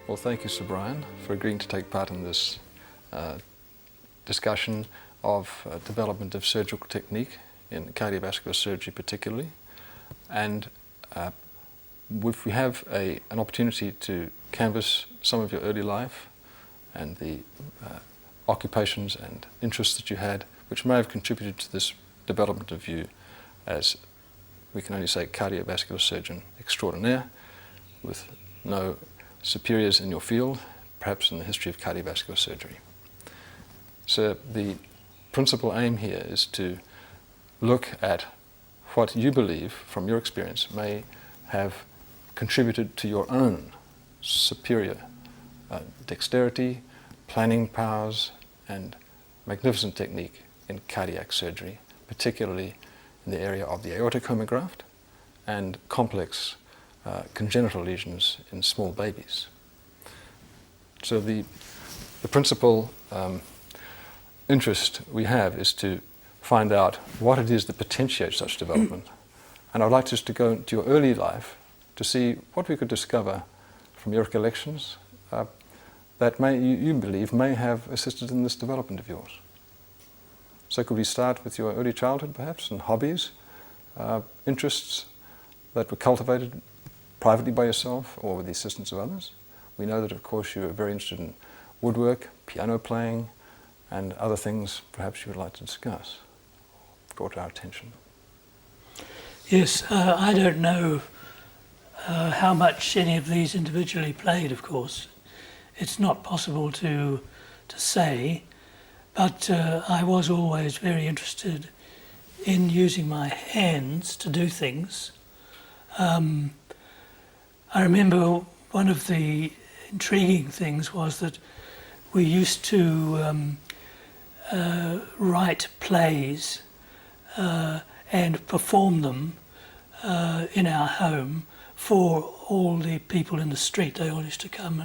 Well, thank you, Sir Brian, for agreeing to take part in this discussion of development of surgical technique in cardiovascular surgery particularly. And if we have an opportunity to canvass some of your early life and the occupations and interests that you had, which may have contributed to this development of you as, we can only say, cardiovascular surgeon extraordinaire, with no superiors in your field, perhaps in the history of cardiovascular surgery. So the principal aim here is to look at what you believe, from your experience, may have contributed to your own superior dexterity, planning powers, and magnificent technique in cardiac surgery, particularly in the area of the aortic homograft and complex congenital lesions in small babies. So the principal interest we have is to find out what it is that potentiates such development. And I'd like just to go into your early life to see what we could discover from your recollections that you believe may have assisted in this development of yours. So could we start with your early childhood perhaps, and hobbies, interests that were cultivated privately by yourself or with the assistance of others? We know that, of course, you were very interested in woodwork, piano playing, and other things perhaps you would like to discuss, brought to our attention. Yes, I don't know how much any of these individually played, of course. It's not possible to say, but I was always very interested in using my hands to do things. I remember one of the intriguing things was that we used to write plays and perform them in our home for all the people in the street. They all used to come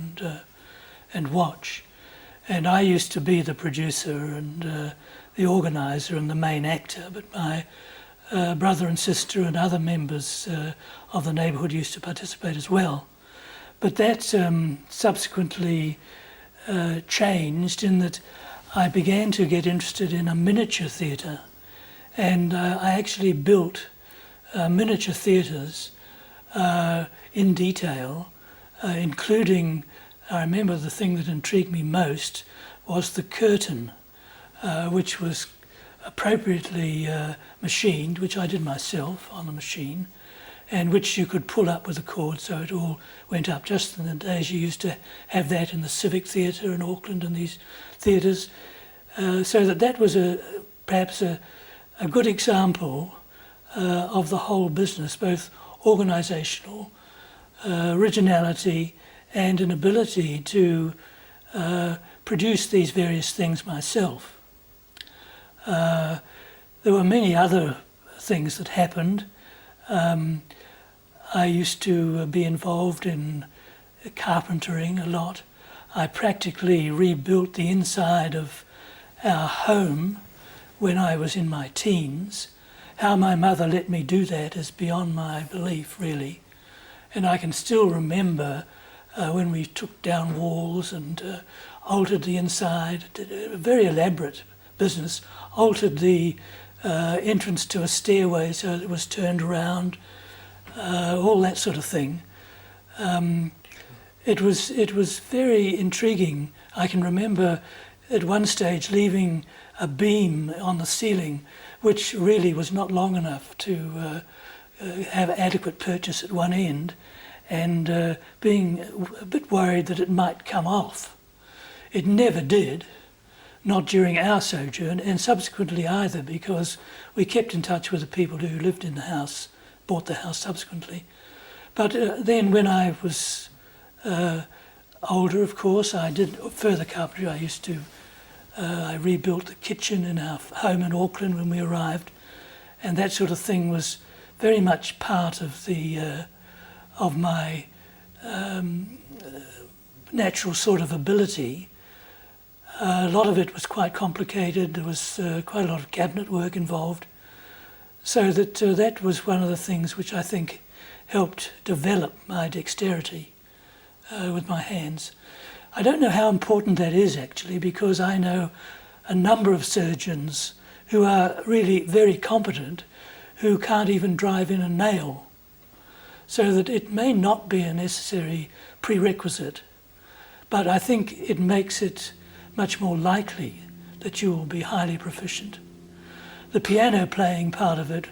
and watch. And I used to be the producer and the organiser and the main actor, but my brother and sister and other members of the neighbourhood used to participate as well. But that subsequently changed in that I began to get interested in a miniature theatre, and I actually built miniature theatres in detail, including, I remember the thing that intrigued me most was the curtain, which was appropriately machined, which I did myself on the machine, and which you could pull up with a cord so it all went up. Just in the days you used to have that in the Civic Theatre in Auckland and these theatres. So that was perhaps a good example of the whole business, both organisational, originality, and an ability to produce these various things myself. There were many other things that happened. I used to be involved in carpentering a lot. I practically rebuilt the inside of our home when I was in my teens. How my mother let me do that is beyond my belief, really. And I can still remember when we took down walls and altered the inside, did a very elaborate business, altered the entrance to a stairway so that it was turned around, all that sort of thing. It was very intriguing. I can remember at one stage leaving a beam on the ceiling which really was not long enough to have adequate purchase at one end, and being a bit worried that it might come off. It never did, not during our sojourn, and subsequently either, because we kept in touch with the people who lived in the house, bought the house subsequently. But then when I was older, of course, I did further carpentry. I rebuilt the kitchen in our home in Auckland when we arrived, and that sort of thing was very much part of of my natural sort of ability. A lot of it was quite complicated. There was quite a lot of cabinet work involved. So that was one of the things which I think helped develop my dexterity. with my hands. I don't know how important that is actually, because I know a number of surgeons who are really very competent who can't even drive in a nail. So that it may not be a necessary prerequisite, but I think it makes it much more likely that you will be highly proficient. The piano playing part of it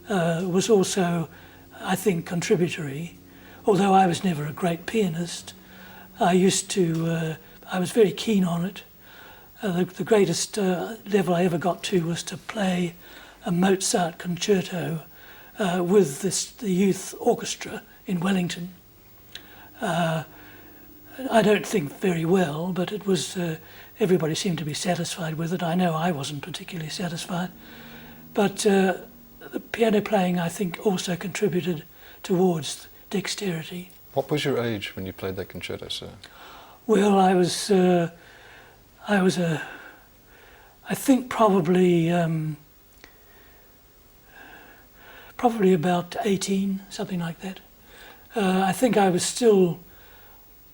was also, I think, contributory. Although I was never a great pianist, I was very keen on it. The greatest level I ever got to was to play a Mozart concerto with the youth orchestra in Wellington. I don't think very well, but it was, everybody seemed to be satisfied with it. I know I wasn't particularly satisfied. But the piano playing, I think, also contributed towards dexterity. What was your age when you played that concerto, sir? Well, I think probably about 18, something like that. I think I was still,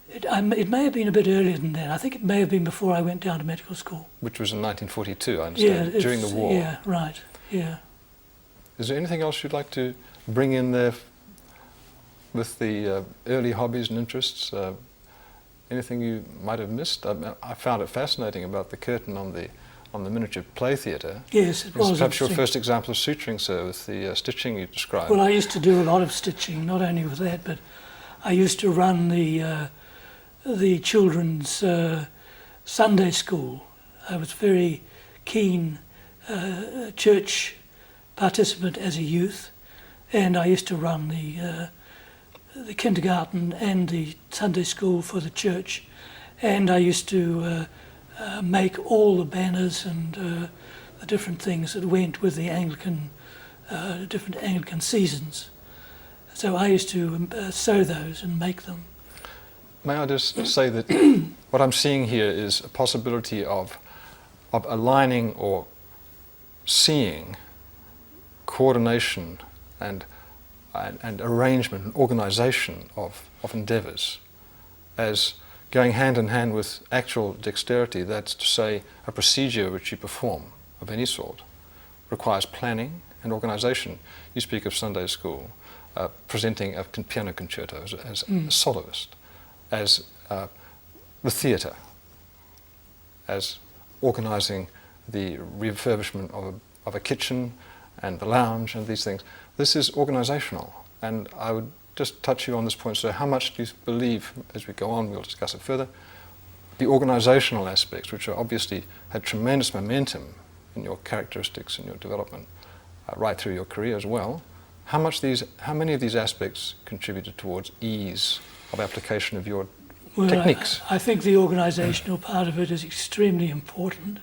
it may have been a bit earlier than that. I think it may have been before I went down to medical school. Which was in 1942, I understand, during the war. Yeah, right, yeah. Is there anything else you'd like to bring in there with the early hobbies and interests? Anything you might have missed? I found it fascinating about the curtain on the miniature play theatre. Yes, it was. Perhaps your first example of suturing, sir, with the stitching you described. Well, I used to do a lot of stitching, not only with that, but I used to run the children's Sunday school. I was very keen church participant as a youth, and I used to run the kindergarten and the Sunday school for the church, and I used to make all the banners and the different things that went with the different Anglican seasons. So I used to sew those and make them. May I just say that what I'm seeing here is a possibility of aligning or seeing coordination and arrangement and organisation of endeavours as going hand in hand with actual dexterity. That's to say, a procedure which you perform of any sort requires planning and organisation. You speak of Sunday school, presenting a piano concerto as a soloist, as the theatre, as organising the refurbishment of a kitchen and the lounge and these things. This is organisational, and I would just touch you on this point. So how much do you believe, as we go on, we'll discuss it further, the organisational aspects, which are obviously had tremendous momentum in your characteristics and your development right through your career as well, how many of these aspects contributed towards ease of application of your techniques? I think the organisational part of it is extremely important.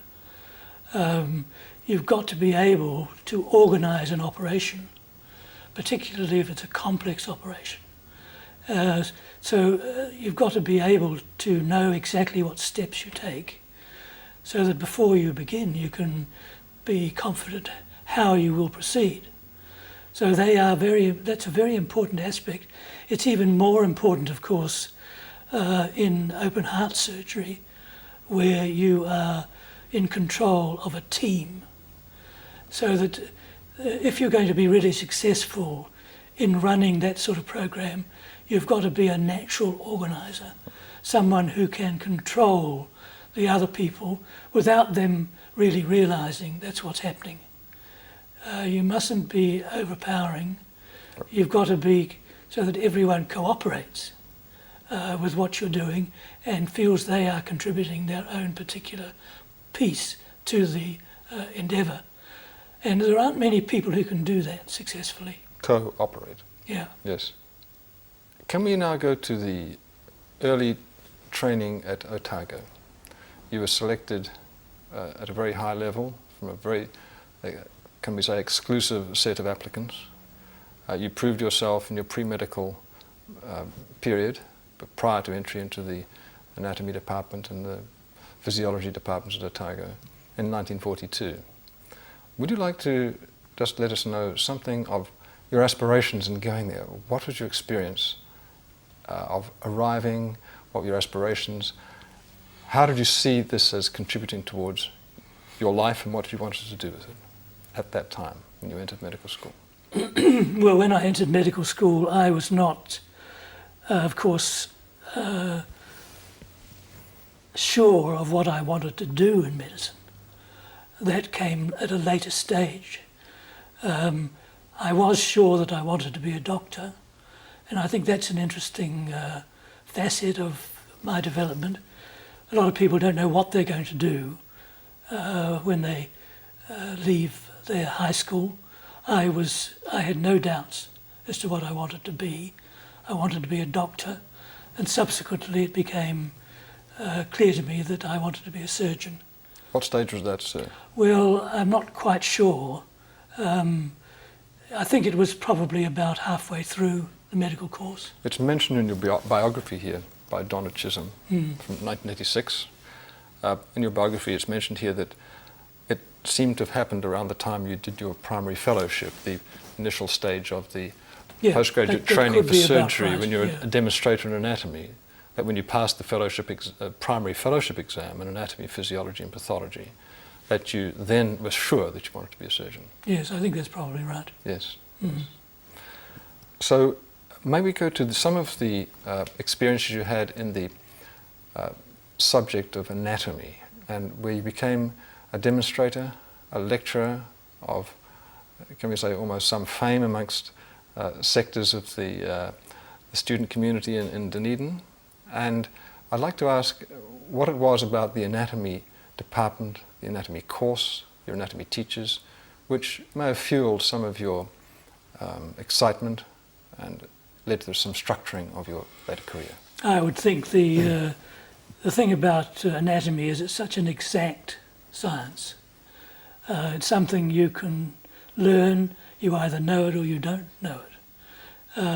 You've got to be able to organise an operation, particularly if it's a complex operation. So you've got to be able to know exactly what steps you take, so that before you begin you can be confident how you will proceed. So that's a very important aspect. It's even more important, of course, in open heart surgery, where you are in control of a team. So that if you're going to be really successful in running that sort of program, you've got to be a natural organiser, someone who can control the other people without them really realising that's what's happening. You mustn't be overpowering. You've got to be so that everyone cooperates with what you're doing and feels they are contributing their own particular piece to the endeavour. And there aren't many people who can do that successfully. Cooperate. Yeah. Yes. Can we now go to the early training at Otago? You were selected at a very high level from a very, can we say, exclusive set of applicants. You proved yourself in your pre-medical period, but prior to entry into the anatomy department and the physiology departments at Otago in 1942. Would you like to just let us know something of your aspirations in going there? What was your experience of arriving? What were your aspirations? How did you see this as contributing towards your life, and what did you want to do with it at that time when you entered medical school? Well, when I entered medical school, I was not, of course, sure of what I wanted to do in medicine. That came at a later stage. I was sure that I wanted to be a doctor, and I think that's an interesting facet of my development. A lot of people don't know what they're going to do when they leave their high school. I had no doubts as to what I wanted to be. I wanted to be a doctor, and subsequently it became clear to me that I wanted to be a surgeon. What stage was that, sir? Well, I'm not quite sure. I think it was probably about halfway through the medical course. It's mentioned in your biography here by Donna Chisholm from 1986. In your biography, it's mentioned here that it seemed to have happened around the time you did your primary fellowship, the initial stage of the postgraduate training for surgery, right, when you're a demonstrator in anatomy, that when you passed the fellowship primary fellowship exam in anatomy, physiology and pathology, that you then were sure that you wanted to be a surgeon. Yes, I think that's probably right. Yes. Mm-hmm. So may we go to some of the experiences you had in the subject of anatomy, and where you became a demonstrator, a lecturer of, can we say, almost some fame amongst sectors of the student community in Dunedin. And I'd like to ask what it was about the anatomy department, the anatomy course, your anatomy teachers, which may have fueled some of your excitement and led to some structuring of your later career. I would think the thing about anatomy is it's such an exact science. It's something you can learn. You either know it or you don't know it.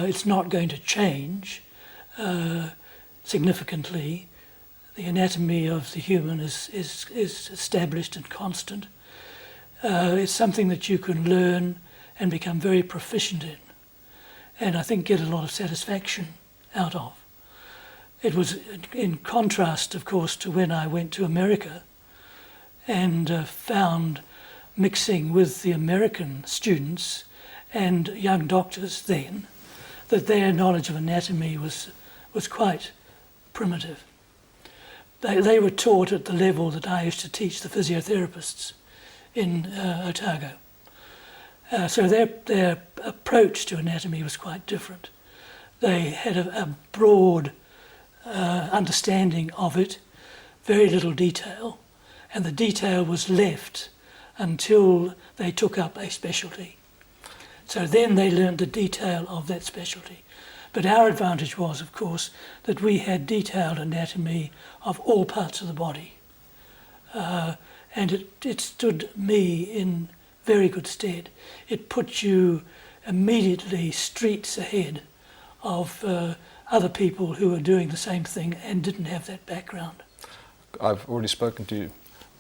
It's not going to change significantly. The anatomy of the human is established and constant. It's something that you can learn and become very proficient in, and I think get a lot of satisfaction out of. It was in contrast, of course, to when I went to America and found, mixing with the American students and young doctors then, that their knowledge of anatomy was quite primitive. They were taught at the level that I used to teach the physiotherapists in Otago. So their approach to anatomy was quite different. They had a broad understanding of it, very little detail, and the detail was left until they took up a specialty. So then they learned the detail of that specialty. But our advantage was, of course, that we had detailed anatomy of all parts of the body. And it stood me in very good stead. It put you immediately streets ahead of other people who were doing the same thing and didn't have that background. I've already spoken to you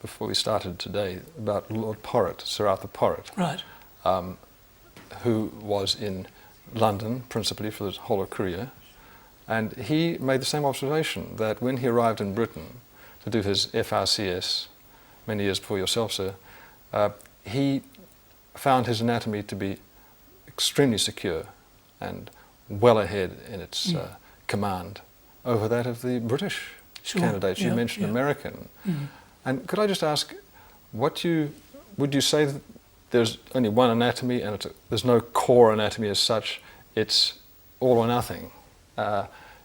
before we started today about Lord Porritt, Sir Arthur Porritt, right, who was in London principally for his whole career, and he made the same observation that when he arrived in Britain to do his FRCS many years before yourself, sir, he found his anatomy to be extremely secure and well ahead in its command over that of the British candidates. You mentioned American. And could I just ask, would you say that there's only one anatomy and there's no core anatomy as such, it's all or nothing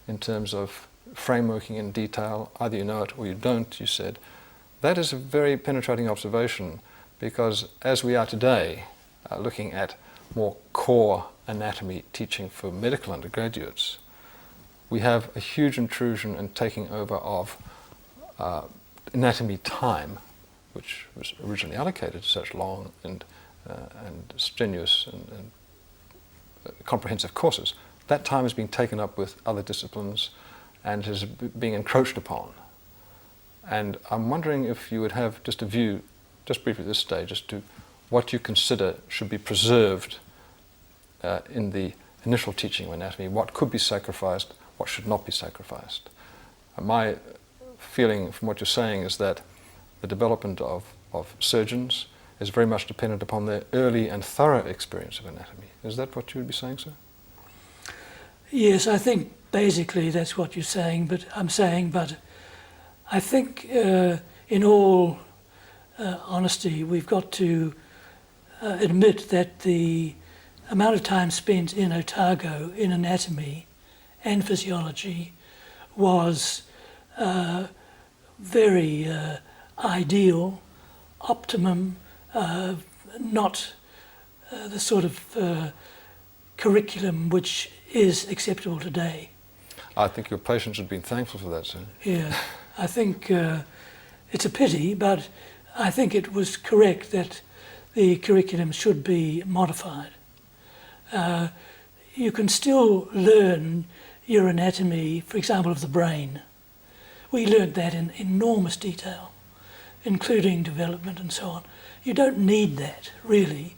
in terms of frameworking in detail, either you know it or you don't, you said. That is a very penetrating observation, because as we are today, looking at more core anatomy teaching for medical undergraduates, we have a huge intrusion and taking over of anatomy time, which was originally allocated to such long and strenuous and comprehensive courses. That time is being taken up with other disciplines and is being encroached upon. And I'm wondering if you would have just a view, just briefly at this stage, as to what you consider should be preserved in the initial teaching of anatomy, what could be sacrificed, what should not be sacrificed. And my feeling from what you're saying is that the development of surgeons is very much dependent upon their early and thorough experience of anatomy. Is that what you would be saying, sir? Yes, I think basically that's what you're saying, but I think in all honesty, we've got to admit that the amount of time spent in Otago in anatomy and physiology was very ideal, optimum, not the sort of curriculum which is acceptable today. I think your patients have been thankful for that, sir. Yeah, I think it's a pity, but I think it was correct that the curriculum should be modified. You can still learn your anatomy, for example, of the brain. We learned that in enormous detail, including development and so on. You don't need that, really,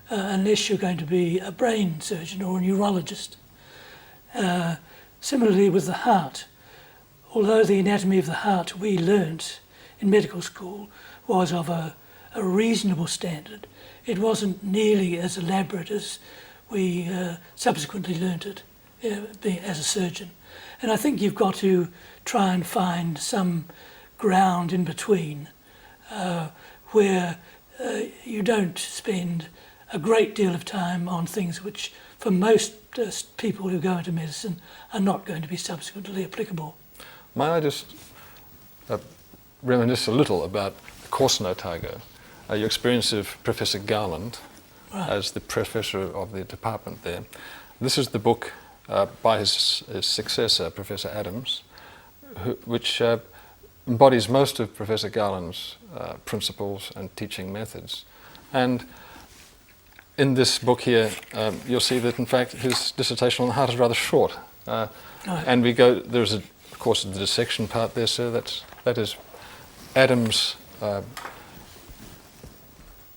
unless you're going to be a brain surgeon or a neurologist. Similarly with the heart, although the anatomy of the heart we learnt in medical school was of a reasonable standard, it wasn't nearly as elaborate as we subsequently learnt it as a surgeon. And I think you've got to try and find some ground in between where you don't spend a great deal of time on things which for most people who go into medicine are not going to be subsequently applicable. May I just reminisce a little about the course in Otago, your experience of Professor Garland as the professor of the department there. This is the book by his successor, Professor Adams, which embodies most of Professor Garland's principles and teaching methods. And in this book here, you'll see that in fact his dissertation on the heart is rather short. And there's of course the dissection part there, sir, that is Adams'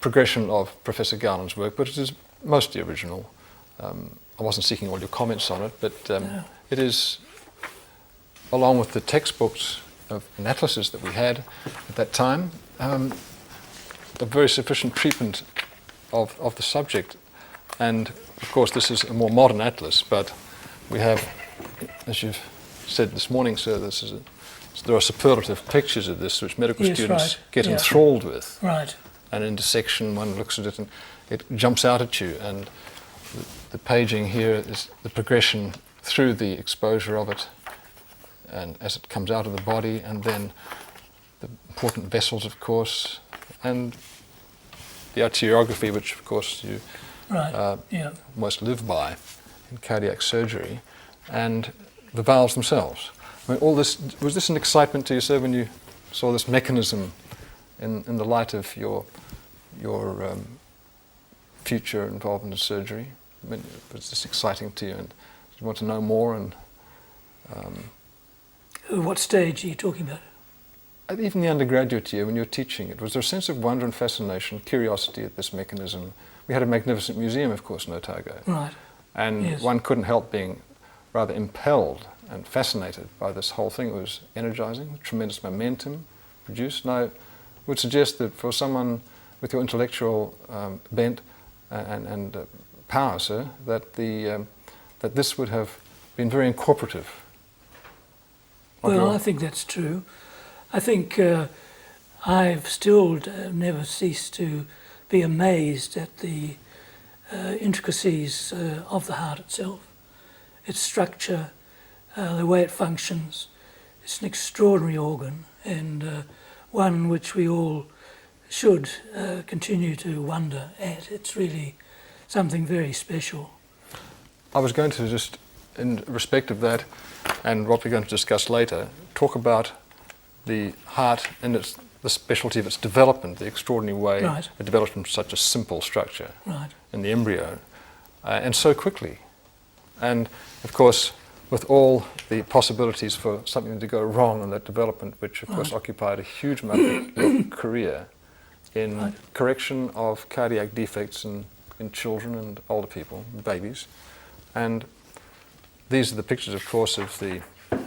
progression of Professor Garland's work, but it is mostly original. I wasn't seeking all your comments on it, but it is, along with the textbooks and atlases that we had at that time, a very sufficient treatment of the subject. And of course this is a more modern atlas, but we have, as you've said this morning, sir, there are superlative pictures of this which medical students get enthralled with. Right. And in dissection one looks at it and it jumps out at you, and the paging here is the progression through the exposure of it and as it comes out of the body, and then the important vessels, of course, and the arteriography, which of course you most live by in cardiac surgery, and the valves themselves. I mean, all this, was this an excitement to you, sir, when you saw this mechanism in the light of your future involvement in surgery? I mean, was this exciting to you, and did you want to know more? And what stage are you talking about? Even the undergraduate year, when you were teaching it, was there a sense of wonder and fascination, curiosity at this mechanism? We had a magnificent museum, of course, in Otago. Right. And one couldn't help being rather impelled and fascinated by this whole thing. It was energizing, tremendous momentum produced. And I would suggest that for someone with your intellectual bent and power, sir, that that this would have been very incorporative. Well, I think that's true. I think I've still never ceased to be amazed at the intricacies of the heart itself, its structure, the way it functions. It's an extraordinary organ, and one which we all should continue to wonder at. It's really something very special. I was going to just, in respect of that, and what we're going to discuss later, talk about the heart and the specialty of its development, the extraordinary way it develops from such a simple structure in the embryo, and so quickly. And of course, with all the possibilities for something to go wrong in that development, which of course occupied a huge amount of your career in correction of cardiac defects in children and older people, babies, And these are the pictures, of course, of the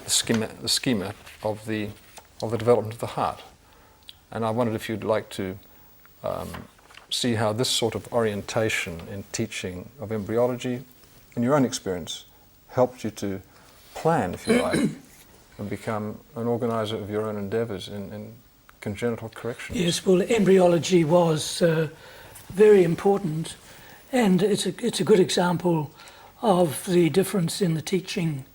schema of the development of the heart. And I wondered if you'd like to see how this sort of orientation in teaching of embryology, in your own experience, helped you to plan, if you like, and become an organiser of your own endeavours in congenital corrections. Yes, well, embryology was very important, and it's a good example of the difference in the teaching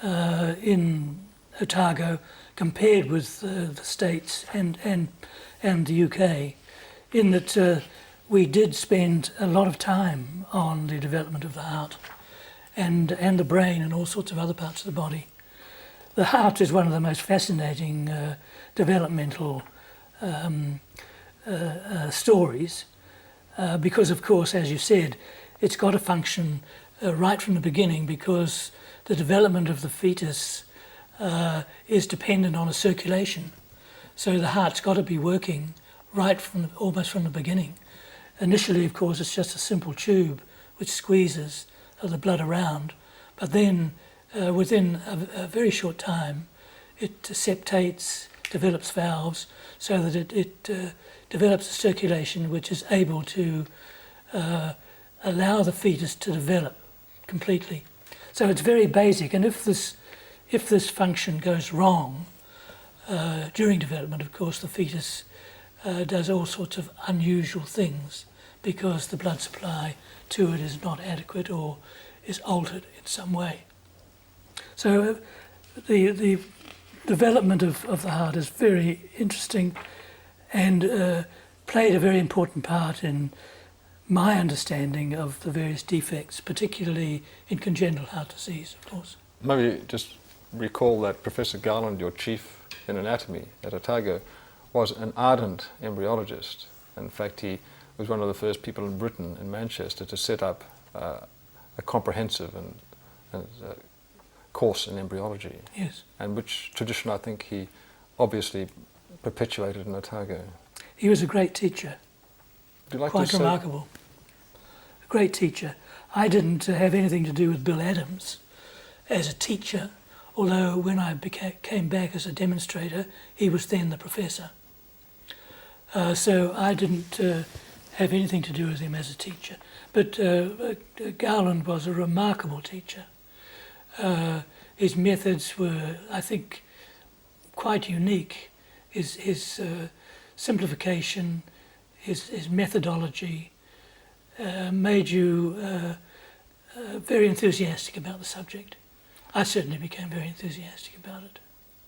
in Otago compared with the States and the UK, in that we did spend a lot of time on the development of the heart and the brain and all sorts of other parts of the body. The heart is one of the most fascinating developmental stories because, of course, as you said, it's got to function right from the beginning, because the development of the fetus is dependent on a circulation. So the heart's got to be working right almost from the beginning. Initially, of course, it's just a simple tube which squeezes the blood around, but then within a very short time it septates, develops valves, so that it develops a circulation which is able to allow the fetus to develop completely. So it's very basic, and if this function goes wrong during development, of course, the fetus does all sorts of unusual things because the blood supply to it is not adequate or is altered in some way. So the development of the heart is very interesting and played a very important part in my understanding of the various defects, particularly in congenital heart disease, of course. Maybe just recall that Professor Garland, your chief in anatomy at Otago, was an ardent embryologist. In fact, he was one of the first people in Britain, in Manchester, to set up a comprehensive and course in embryology. Yes. And which tradition I think he obviously perpetuated in Otago. He was a great teacher. Would you like Quite to say? remarkable. A great teacher. I didn't have anything to do with Bill Adams as a teacher, although when I came back as a demonstrator, he was then the professor. So I didn't have anything to do with him as a teacher. But Garland was a remarkable teacher. His methods were, I think, quite unique. His simplification, his methodology made you very enthusiastic about the subject. I certainly became very enthusiastic about it.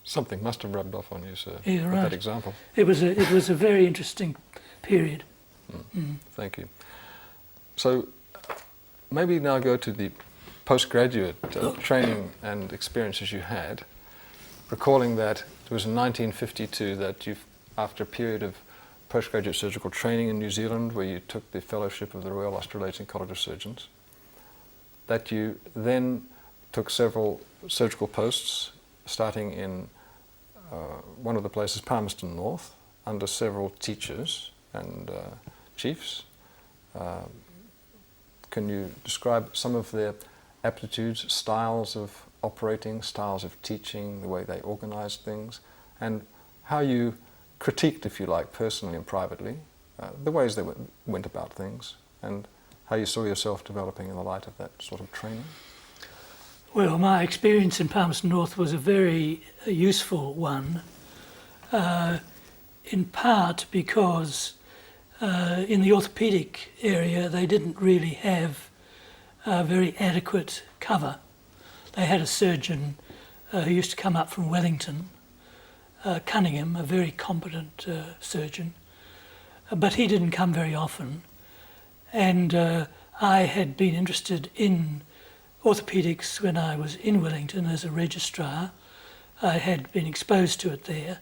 Something must have rubbed off on you, sir, Yeah, with right. that example. It was a very interesting period. Thank you. So maybe now go to the postgraduate training and experiences you had, recalling that it was in 1952 that you, after a period of postgraduate surgical training in New Zealand, where you took the fellowship of the Royal Australasian College of Surgeons, that you then took several surgical posts, starting in one of the places, Palmerston North, under several teachers and chiefs. Can you describe some of their aptitudes, styles of operating, styles of teaching, the way they organised things, and how you critiqued, if you like, personally and privately, the ways they went about things, and how you saw yourself developing in the light of that sort of training? Well, my experience in Palmerston North was a very useful one, in part because in the orthopaedic area they didn't really have very adequate cover. They had a surgeon who used to come up from Wellington, Cunningham, a very competent surgeon, but he didn't come very often. And I had been interested in orthopaedics when I was in Wellington as a registrar. I had been exposed to it there,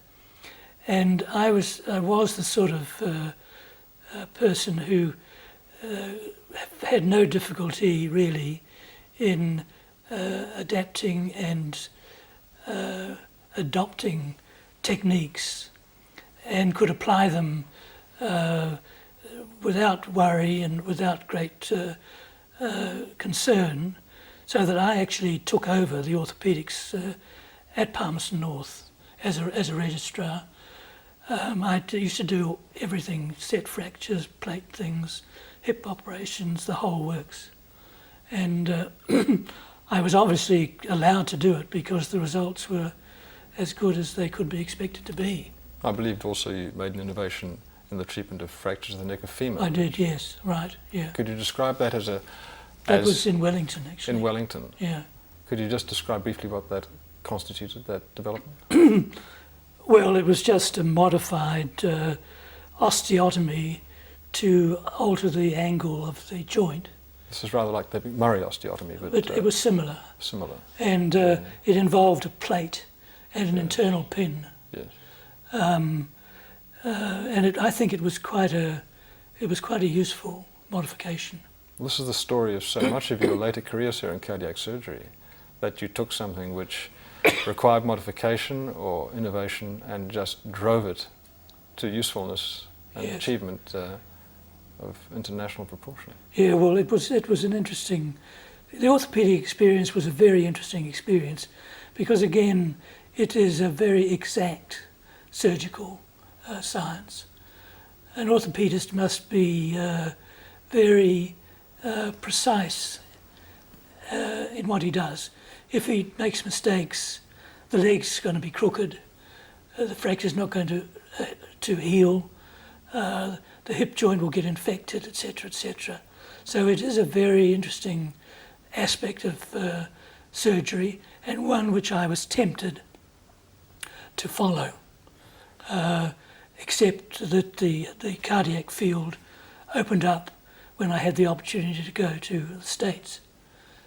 and I was the sort of person who had no difficulty really in adapting and adopting techniques, and could apply them without worry and without great concern so that I actually took over the orthopaedics at Palmerston North as a registrar. I used to do everything: set fractures, plate things, hip operations, the whole works. And I was obviously allowed to do it because the results were as good as they could be expected to be. I believed also you made an innovation in the treatment of fractures of the neck of females. I did, yes, right, yeah. Could you describe that as a... That was in Wellington, actually. In Wellington? Yeah. Could you just describe briefly what that constituted, that development? Well, it was just a modified osteotomy to alter the angle of the joint. This is rather like the Murray osteotomy, but it was similar. Similar. And it involved a plate and an internal pin. Yes. And I think it was quite a useful modification. Well, this is the story of so much of your later career, sir, in cardiac surgery, that you took something which required modification or innovation and just drove it to usefulness and Yes. achievement of international proportion. Yeah, well, it was an interesting... The orthopaedic experience was a very interesting experience because, again, it is a very exact surgical science. An orthopaedist must be very precise in what he does. If he makes mistakes, the leg's going to be crooked, the fracture's not going to heal, the hip joint will get infected, etc., etc. So it is a very interesting aspect of surgery, and one which I was tempted to follow, except that the cardiac field opened up when I had the opportunity to go to the States.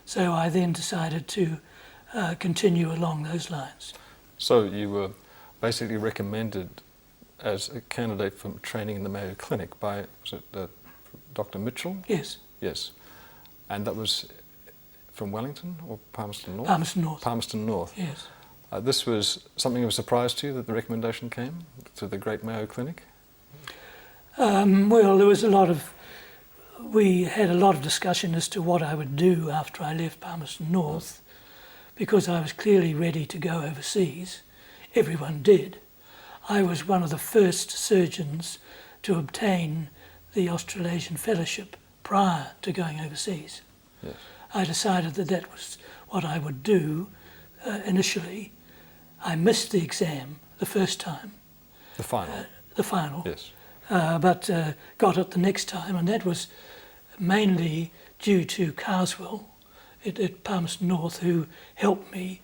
So I then decided to continue along those lines. So you were basically recommended as a candidate for training in the Mayo Clinic by, was it Dr. Mitchell? Yes. Yes. And that was from Wellington or Palmerston North? Palmerston North. Palmerston North. Yes. This was something of a surprise to you, that the recommendation came to the great Mayo Clinic? Well, we had a lot of discussion as to what I would do after I left Palmerston North, because I was clearly ready to go overseas. Everyone did. I was one of the first surgeons to obtain the Australasian Fellowship prior to going overseas. Yes. I decided that that was what I would do initially. I missed the exam the first time. The final? The final. Yes. But got it the next time, and that was mainly due to Carswell at Palmerston North, who helped me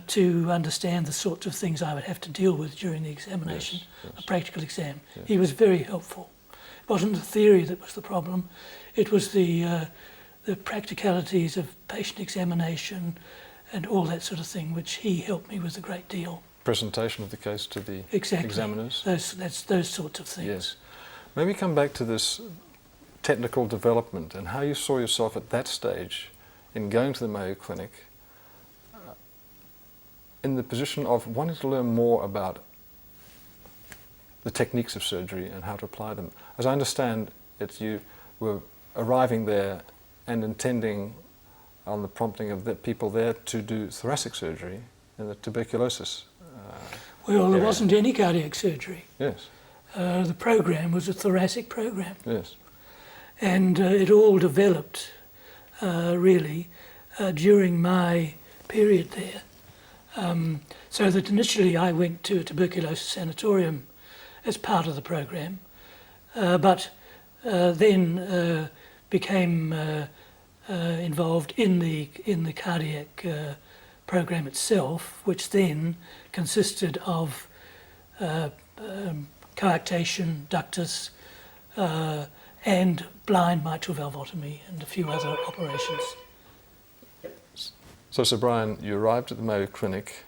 to understand the sorts of things I would have to deal with during the examination, Yes, yes. a practical exam. Yes. He was very helpful. It wasn't the theory that was the problem, it was the practicalities of patient examination and all that sort of thing, which he helped me with a great deal. Presentation of the case to the examiners? Those sorts of things. Yes. Maybe come back to this technical development and how you saw yourself at that stage in going to the Mayo Clinic in the position of wanting to learn more about the techniques of surgery and how to apply them. As I understand it, you were arriving there and intending, on the prompting of the people there, to do thoracic surgery in the tuberculosis Well, there area. wasn't any cardiac surgery. Yes. The program was a thoracic program. Yes. And it all developed, really, during my period there. So that initially I went to a tuberculosis sanatorium as part of the program, but then became involved in the cardiac program itself, which then consisted of coarctation, ductus, and blind mitral valvotomy and a few other operations. So, Sir Brian, you arrived at the Mayo Clinic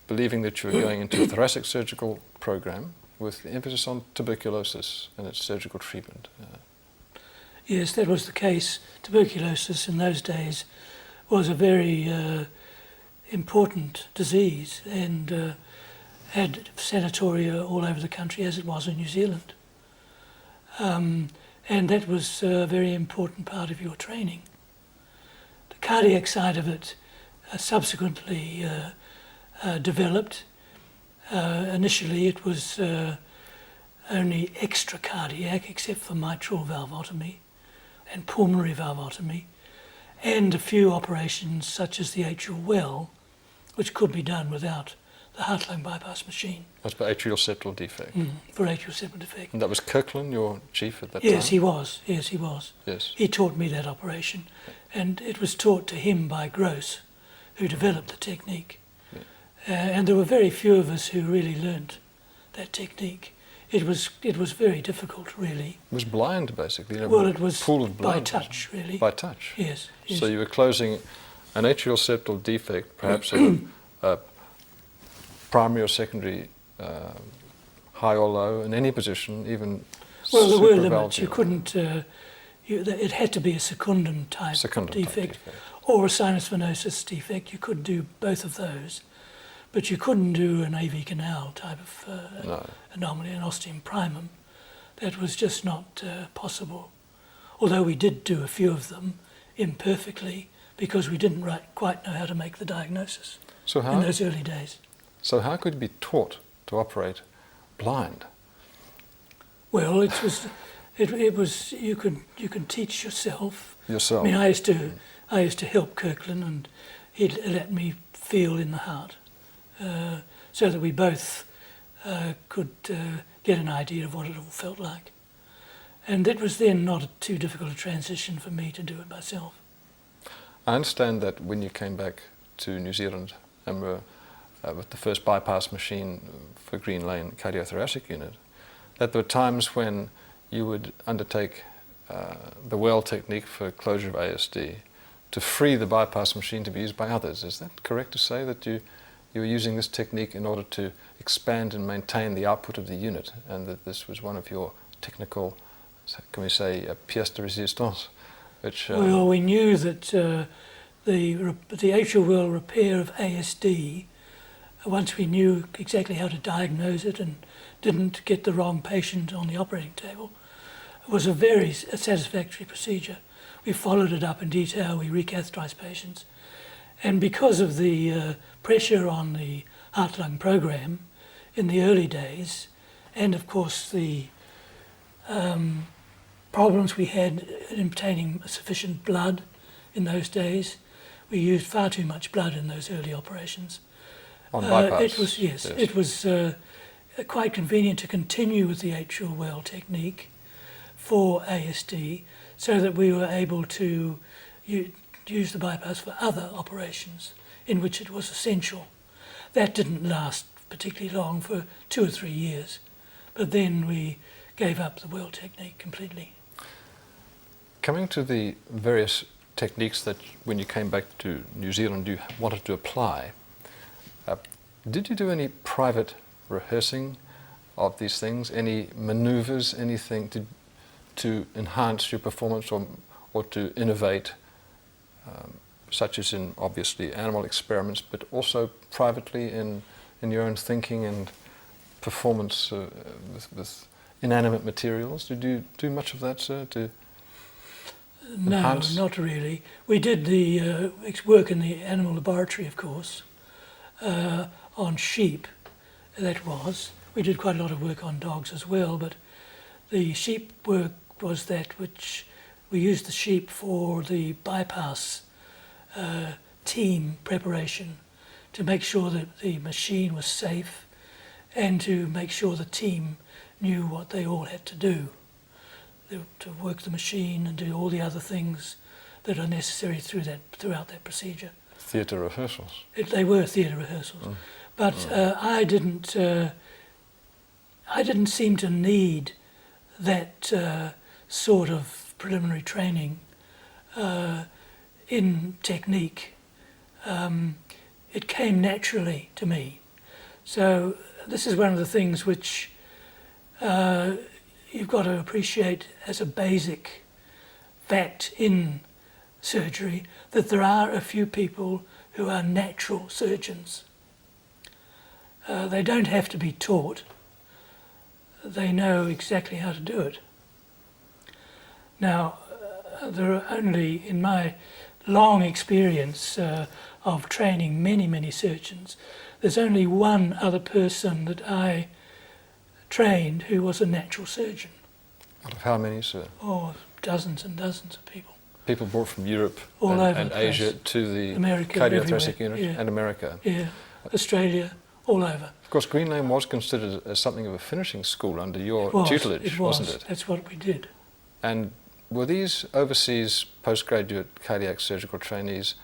believing that you were going into a thoracic surgical program with the emphasis on tuberculosis and its surgical treatment. Yes, that was the case. Tuberculosis in those days was a very important disease and had sanatoria all over the country, as it was in New Zealand. And that was a very important part of your training. The cardiac side of it subsequently developed. Initially it was only extracardiac, except for mitral valvotomy and pulmonary valvotomy, and a few operations such as the atrial well, which could be done without the heart-lung bypass machine. That's for atrial septal defect. For atrial septal defect. And that was Kirklin, your chief at that time? Yes, he was. Yes, he was. Yes. He taught me that operation, and it was taught to him by Gross, who developed the technique. Yeah. And there were very few of us who really learnt that technique. It was very difficult, really. It was blind, basically. Well, it was pool of blood. by touch, really. By touch? Yes. Yes. So you were closing an atrial septal defect, perhaps a primary or secondary, high or low, in any position, even well, there were limits. supravalvular. You couldn't. It had to be a secundum type defect, or a sinus venosus defect. You could do both of those, but you couldn't do an AV canal type of anomaly, an ostium primum. That was just not possible. Although we did do a few of them imperfectly because we didn't quite know how to make the diagnosis in those early days. So how could you be taught to operate blind? Well, it was you could teach yourself. Yourself. I mean, I used to help Kirklin, and he'd let me feel in the heart, so that we both could get an idea of what it all felt like. And it was then not too difficult a transition for me to do it myself. I understand that when you came back to New Zealand and were with the first bypass machine for Greenlane cardiothoracic unit, that there were times when you would undertake the well technique for closure of ASD to free the bypass machine to be used by others. Is that correct to say that you were using this technique in order to expand and maintain the output of the unit, and that this was one of your technical, can we say, pièce de résistance? Which, well, we knew that the atrial well repair of ASD, once we knew exactly how to diagnose it and didn't get the wrong patient on the operating table, was a very satisfactory procedure. We followed it up in detail, we recatheterized patients. And because of the pressure on the heart-lung program in the early days, and of course the problems we had in obtaining sufficient blood in those days, we used far too much blood in those early operations. On bypass? It was quite convenient to continue with the atrial well technique for ASD, so that we were able to use the bypass for other operations in which it was essential. That didn't last particularly long, for 2 or 3 years, but then we gave up the well technique completely. Coming to the various techniques that when you came back to New Zealand you wanted to apply, did you do any private rehearsing of these things, any manoeuvres, anything to enhance your performance or to innovate, such as in obviously animal experiments, but also privately in your own thinking and performance with inanimate materials? Did you do much of that, sir, to enhance? No, not really. We did the work in the animal laboratory, of course, on sheep, that was. We did quite a lot of work on dogs as well, but the sheep work was that which we used the sheep for the bypass team preparation, to make sure that the machine was safe and to make sure the team knew what they all had to do, to work the machine and do all the other things that are necessary throughout that procedure. Theatre rehearsals? They were theatre rehearsals. But I didn't seem to need that sort of preliminary training in technique. It came naturally to me. So this is one of the things which you've got to appreciate as a basic fact in surgery, that there are a few people who are natural surgeons. They don't have to be taught. They know exactly how to do it. Now, there are only, long experience of training many surgeons. There's only one other person that I trained who was a natural surgeon. Out of how many, sir? Oh, dozens and dozens of people. People brought from Europe All over and the place. Asia to the America, cardiothoracic everywhere, unit, yeah. and America. Yeah, Australia, all over. Of course, Greenlane was considered as something of a finishing school under your It was, tutelage, wasn't it? That's what we did. And were these overseas postgraduate cardiac surgical trainees,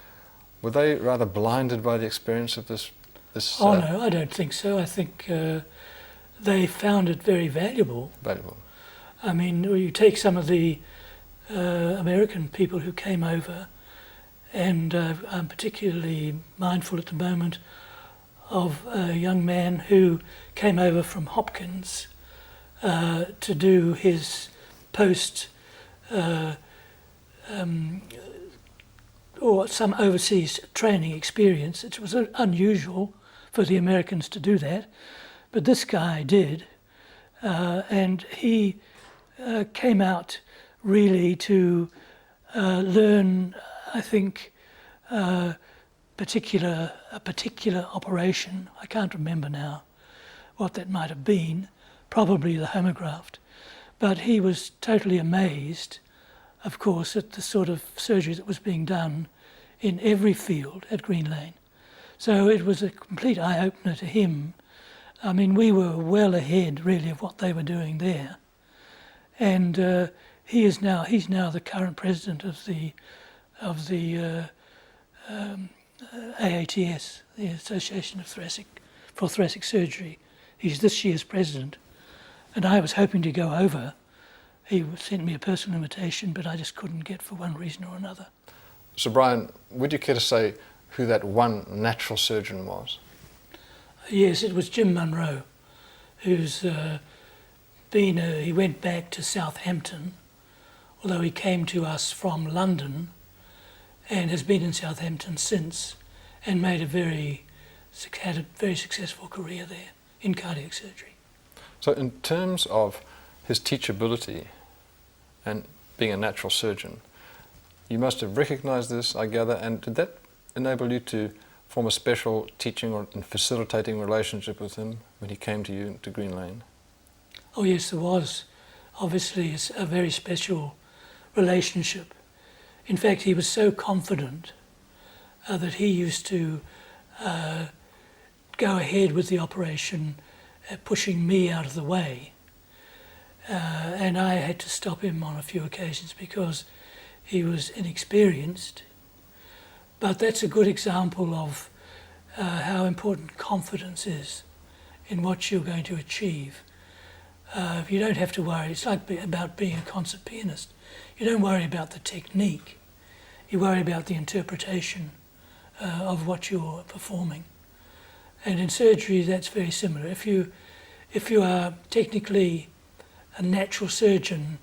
were they rather blinded by the experience of this? Oh no, I don't think so. I think they found it very valuable. Valuable. I mean, you take some of the American people who came over, and I'm particularly mindful at the moment of a young man who came over from Hopkins to do his or some overseas training experience. It was unusual for the Americans to do that, but this guy did, and he came out really to learn, I think, a particular operation. I can't remember now what that might have been, probably the Homograft. But he was totally amazed, of course, at the sort of surgery that was being done in every field at Greenlane. So it was a complete eye-opener to him. I mean, we were well ahead, really, of what they were doing there. And he's now the current president of the AATS, the Association for Thoracic Surgery. He's this year's president. And I was hoping to go over. He sent me a personal invitation, but I just couldn't get for one reason or another. So Brian, would you care to say who that one natural surgeon was? Yes, it was Jim Munro, who's he went back to Southampton, although he came to us from London and has been in Southampton since and had a very successful career there in cardiac surgery. So in terms of his teachability and being a natural surgeon, you must have recognised this, I gather, and did that enable you to form a special teaching and facilitating relationship with him when he came to you to Greenlane? Oh yes, there was. Obviously, it's a very special relationship. In fact, he was so confident that he used to go ahead with the operation, pushing me out of the way. And I had to stop him on a few occasions because he was inexperienced. But that's a good example of how important confidence is in what you're going to achieve. You don't have to worry. It's like about being a concert pianist. You don't worry about the technique. You worry about the interpretation of what you're performing. And in surgery, that's very similar. If you are technically a natural surgeon,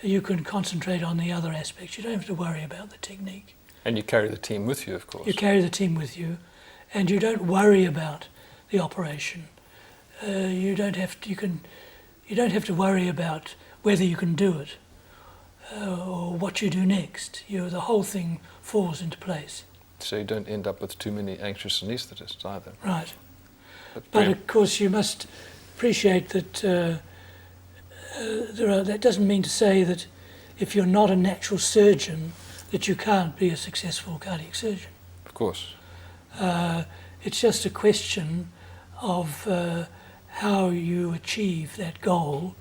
you can concentrate on the other aspects. You don't have to worry about the technique. And you carry the team with you, of course. You carry the team with you, and you don't worry about the operation. You don't have to worry about whether you can do it or what you do next. The whole thing falls into place. So you don't end up with too many anxious anaesthetists either. Right. But of course you must appreciate that that doesn't mean to say that if you're not a natural surgeon that you can't be a successful cardiac surgeon. Of course. It's just a question of how you achieve that goal,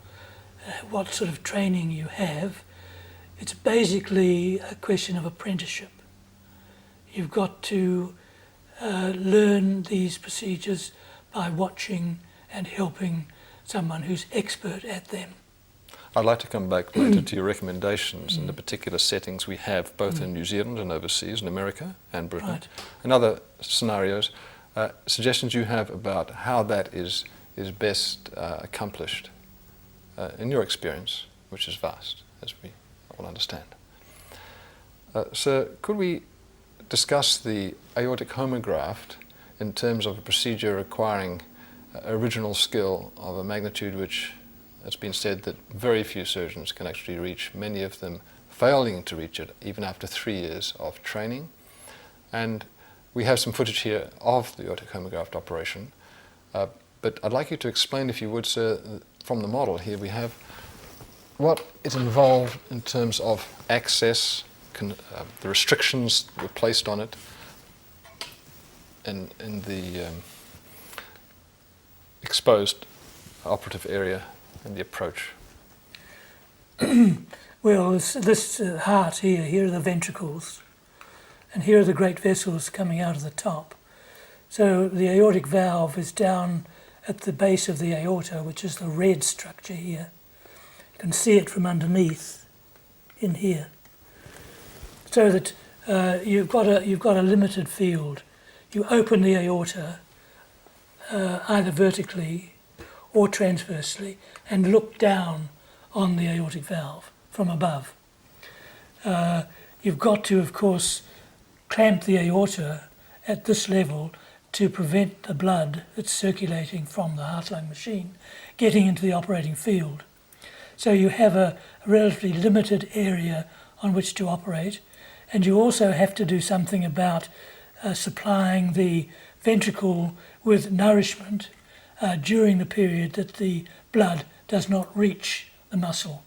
what sort of training you have. It's basically a question of apprenticeship. You've got to learn these procedures by watching and helping someone who's expert at them. I'd like to come back later to your recommendations in the particular settings we have both in New Zealand and overseas, in America and Britain, Right. and other scenarios, suggestions you have about how that is best accomplished in your experience, which is vast, as we all understand. Sir, could we discuss the aortic homograft in terms of a procedure requiring original skill of a magnitude which it's been said that very few surgeons can actually reach, many of them failing to reach it even after 3 years of training. And we have some footage here of the aortic homograft operation. But I'd like you to explain, if you would, sir, from the model here we have what it involved in terms of access, the restrictions that were placed on it, in the exposed operative area and the approach. Well, this heart here are the ventricles, and here are the great vessels coming out of the top. So the aortic valve is down at the base of the aorta, which is the red structure here. You can see it from underneath in here. So that you've got a limited field. You open the aorta either vertically or transversely and look down on the aortic valve from above. You've got to, of course, clamp the aorta at this level to prevent the blood that's circulating from the heart-lung machine getting into the operating field. So you have a relatively limited area on which to operate, and you also have to do something about supplying the ventricle with nourishment during the period that the blood does not reach the muscle.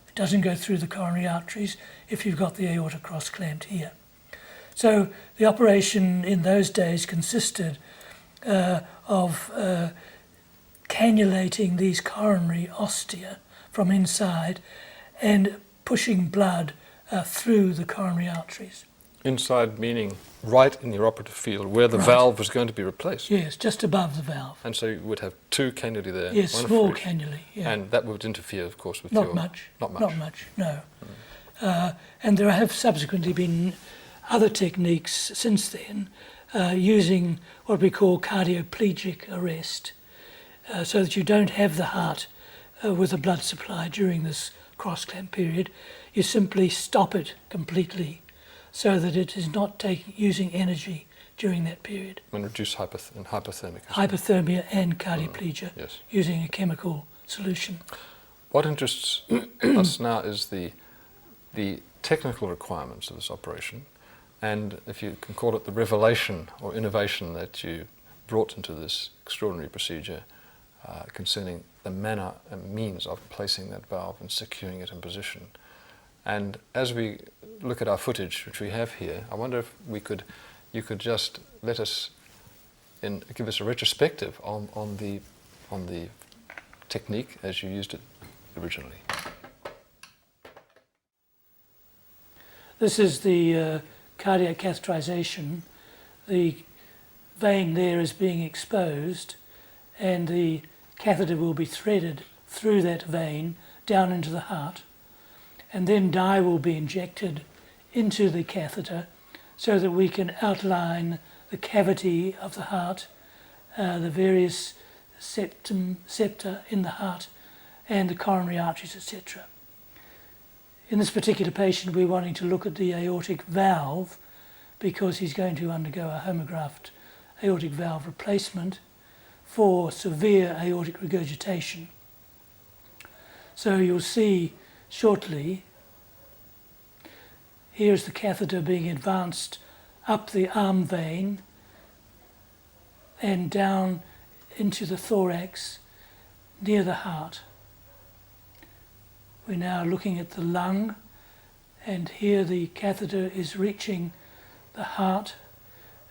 It doesn't go through the coronary arteries if you've got the aorta cross-clamped here. So the operation in those days consisted of cannulating these coronary ostia from inside and pushing blood through the coronary arteries. Inside meaning right in your operative field where the valve was going to be replaced? Yes, just above the valve. And so you would have 2 cannulae there? Yes, one small for each. cannulae. Yeah. And that would interfere, of course, with Not your... much. Not much? Not much, no. And there have subsequently been other techniques since then using what we call cardioplegic arrest, so that you don't have the heart with a blood supply during this cross-clamp period. You simply stop it completely so that it is not using energy during that period. And reduce hypothermic. Hypothermia and cardioplegia, yes. using a chemical solution. What interests us now is the technical requirements of this operation, and if you can call it the revelation or innovation that you brought into this extraordinary procedure concerning the manner and means of placing that valve and securing it in position. And as we look at our footage, which we have here, I wonder if you could just let us give us a retrospective on the technique as you used it originally. This is the cardiac catheterization. The vein there is being exposed, and the catheter will be threaded through that vein down into the heart, and then dye will be injected into the catheter so that we can outline the cavity of the heart, the various septa in the heart, and the coronary arteries, etc. In this particular patient, we're wanting to look at the aortic valve because he's going to undergo a homograft aortic valve replacement for severe aortic regurgitation. So you'll see shortly, here's the catheter being advanced up the arm vein and down into the thorax near the heart. We're now looking at the lung, and here the catheter is reaching the heart,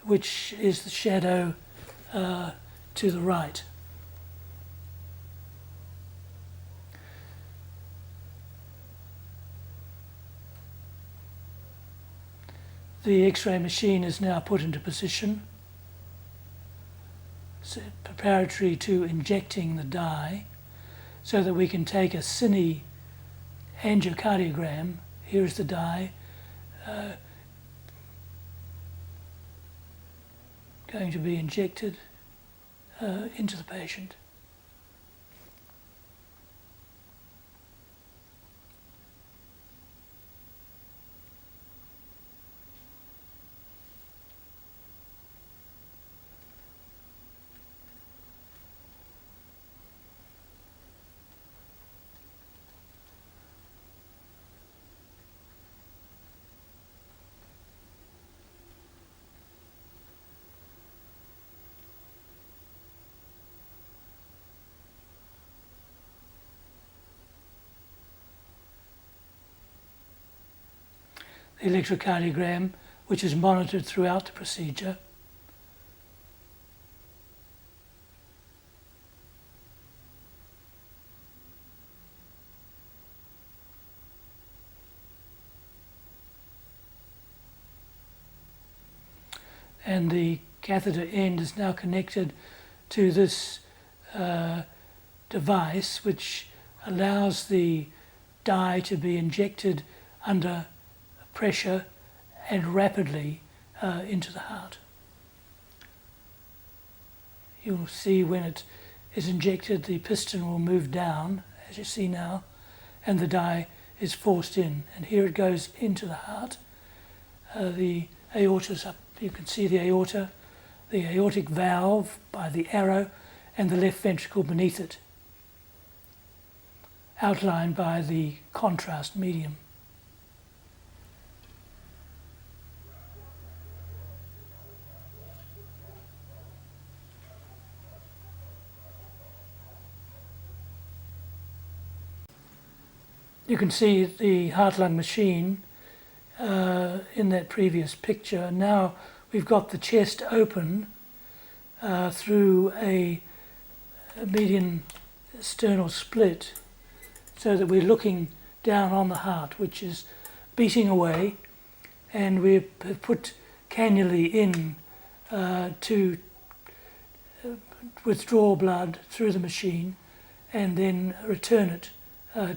which is the shadow to the right. The X-ray machine is now put into position, so preparatory to injecting the dye, so that we can take a cine angiocardiogram. Here's the dye going to be injected into the patient. the electrocardiogram, which is monitored throughout the procedure. And the catheter end is now connected to this device, which allows the dye to be injected under pressure and rapidly into the heart. You'll see when it is injected, the piston will move down, as you see now, and the dye is forced in. And here it goes into the heart. The aorta's up. You can see the aorta, the aortic valve by the arrow, and the left ventricle beneath it, outlined by the contrast medium. You can see the heart-lung machine in that previous picture. Now we've got the chest open through a median sternal split, so that we're looking down on the heart, which is beating away, and we have put cannulae in to withdraw blood through the machine and then return it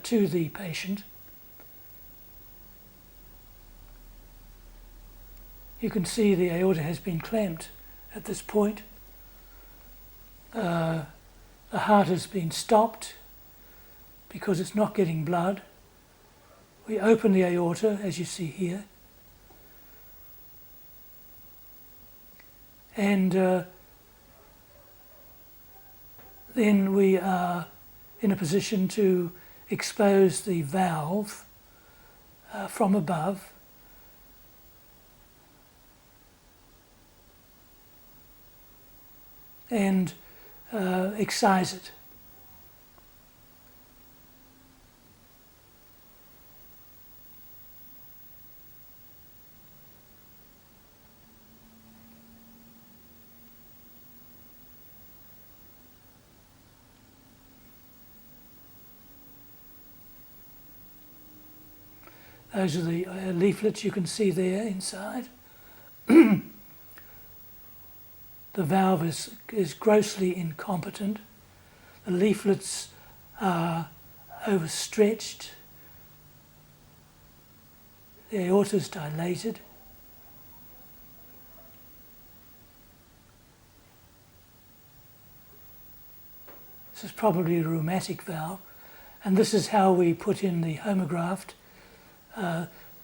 to the patient. You can see the aorta has been clamped at this point. The heart has been stopped because it's not getting blood. We open the aorta, as you see here, and then we are in a position to expose the valve from above. And excise it. Those are the leaflets you can see there inside. The valve is grossly incompetent. The leaflets are overstretched. The aorta is dilated. This is probably a rheumatic valve, and this is how we put in the homograft.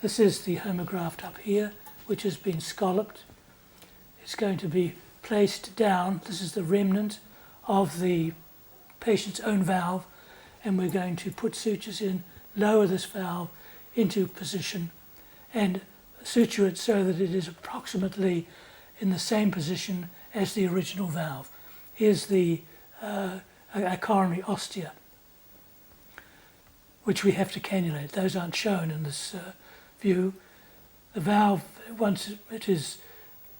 This is the homograft up here, which has been scalloped. It's going to be placed down. This is the remnant of the patient's own valve, and we're going to put sutures in, lower this valve into position and suture it so that it is approximately in the same position as the original valve. Here's the a coronary ostia, which we have to cannulate. Those aren't shown in this view. The valve, once it is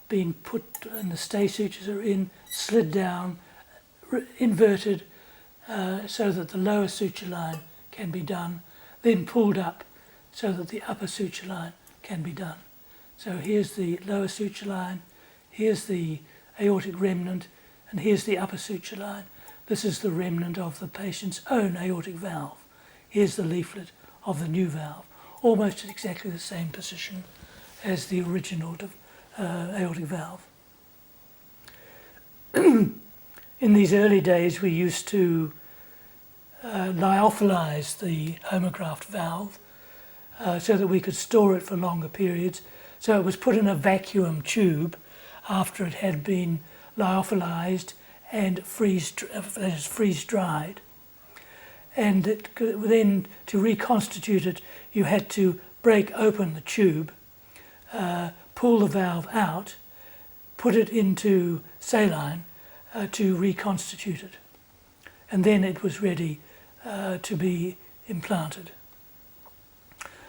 being put and the stay sutures are in, slid down, inverted so that the lower suture line can be done, then pulled up so that the upper suture line can be done. So here's the lower suture line, here's the aortic remnant, and here's the upper suture line. This is the remnant of the patient's own aortic valve. Here's the leaflet of the new valve, almost at exactly the same position as the original aortic valve. In these early days, we used to lyophilize the homograft valve so that we could store it for longer periods. So it was put in a vacuum tube after it had been lyophilized and freeze-dried. And then to reconstitute it, you had to break open the tube, pull the valve out, put it into saline to reconstitute it. And then it was ready to be implanted.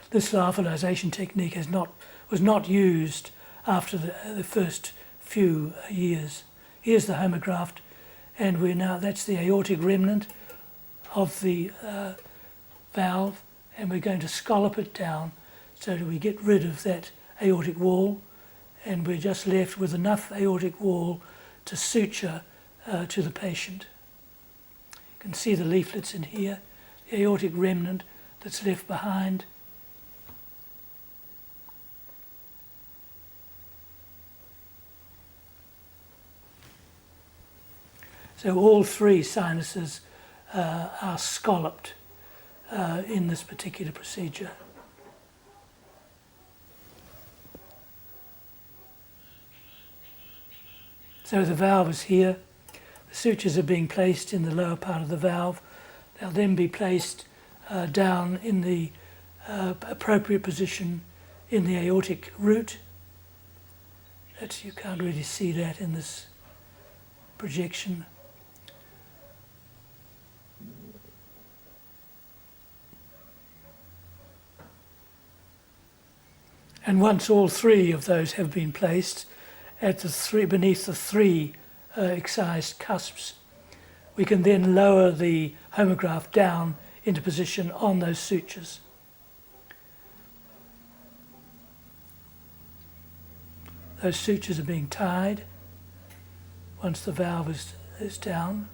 This lyophilization technique has not was not used after the first few years. Here's the homograft, and that's the aortic remnant of the valve, and we're going to scallop it down so that we get rid of that aortic wall, and we're just left with enough aortic wall to suture to the patient. You can see the leaflets in here, the aortic remnant that's left behind. So all three sinuses are scalloped in this particular procedure. So the valve is here. The sutures are being placed in the lower part of the valve. They'll then be placed down in the appropriate position in the aortic root. You can't really see that in this projection. And once all three of those have been placed beneath the three excised cusps, we can then lower the homograft down into position on those sutures. Those sutures are being tied once the valve is down.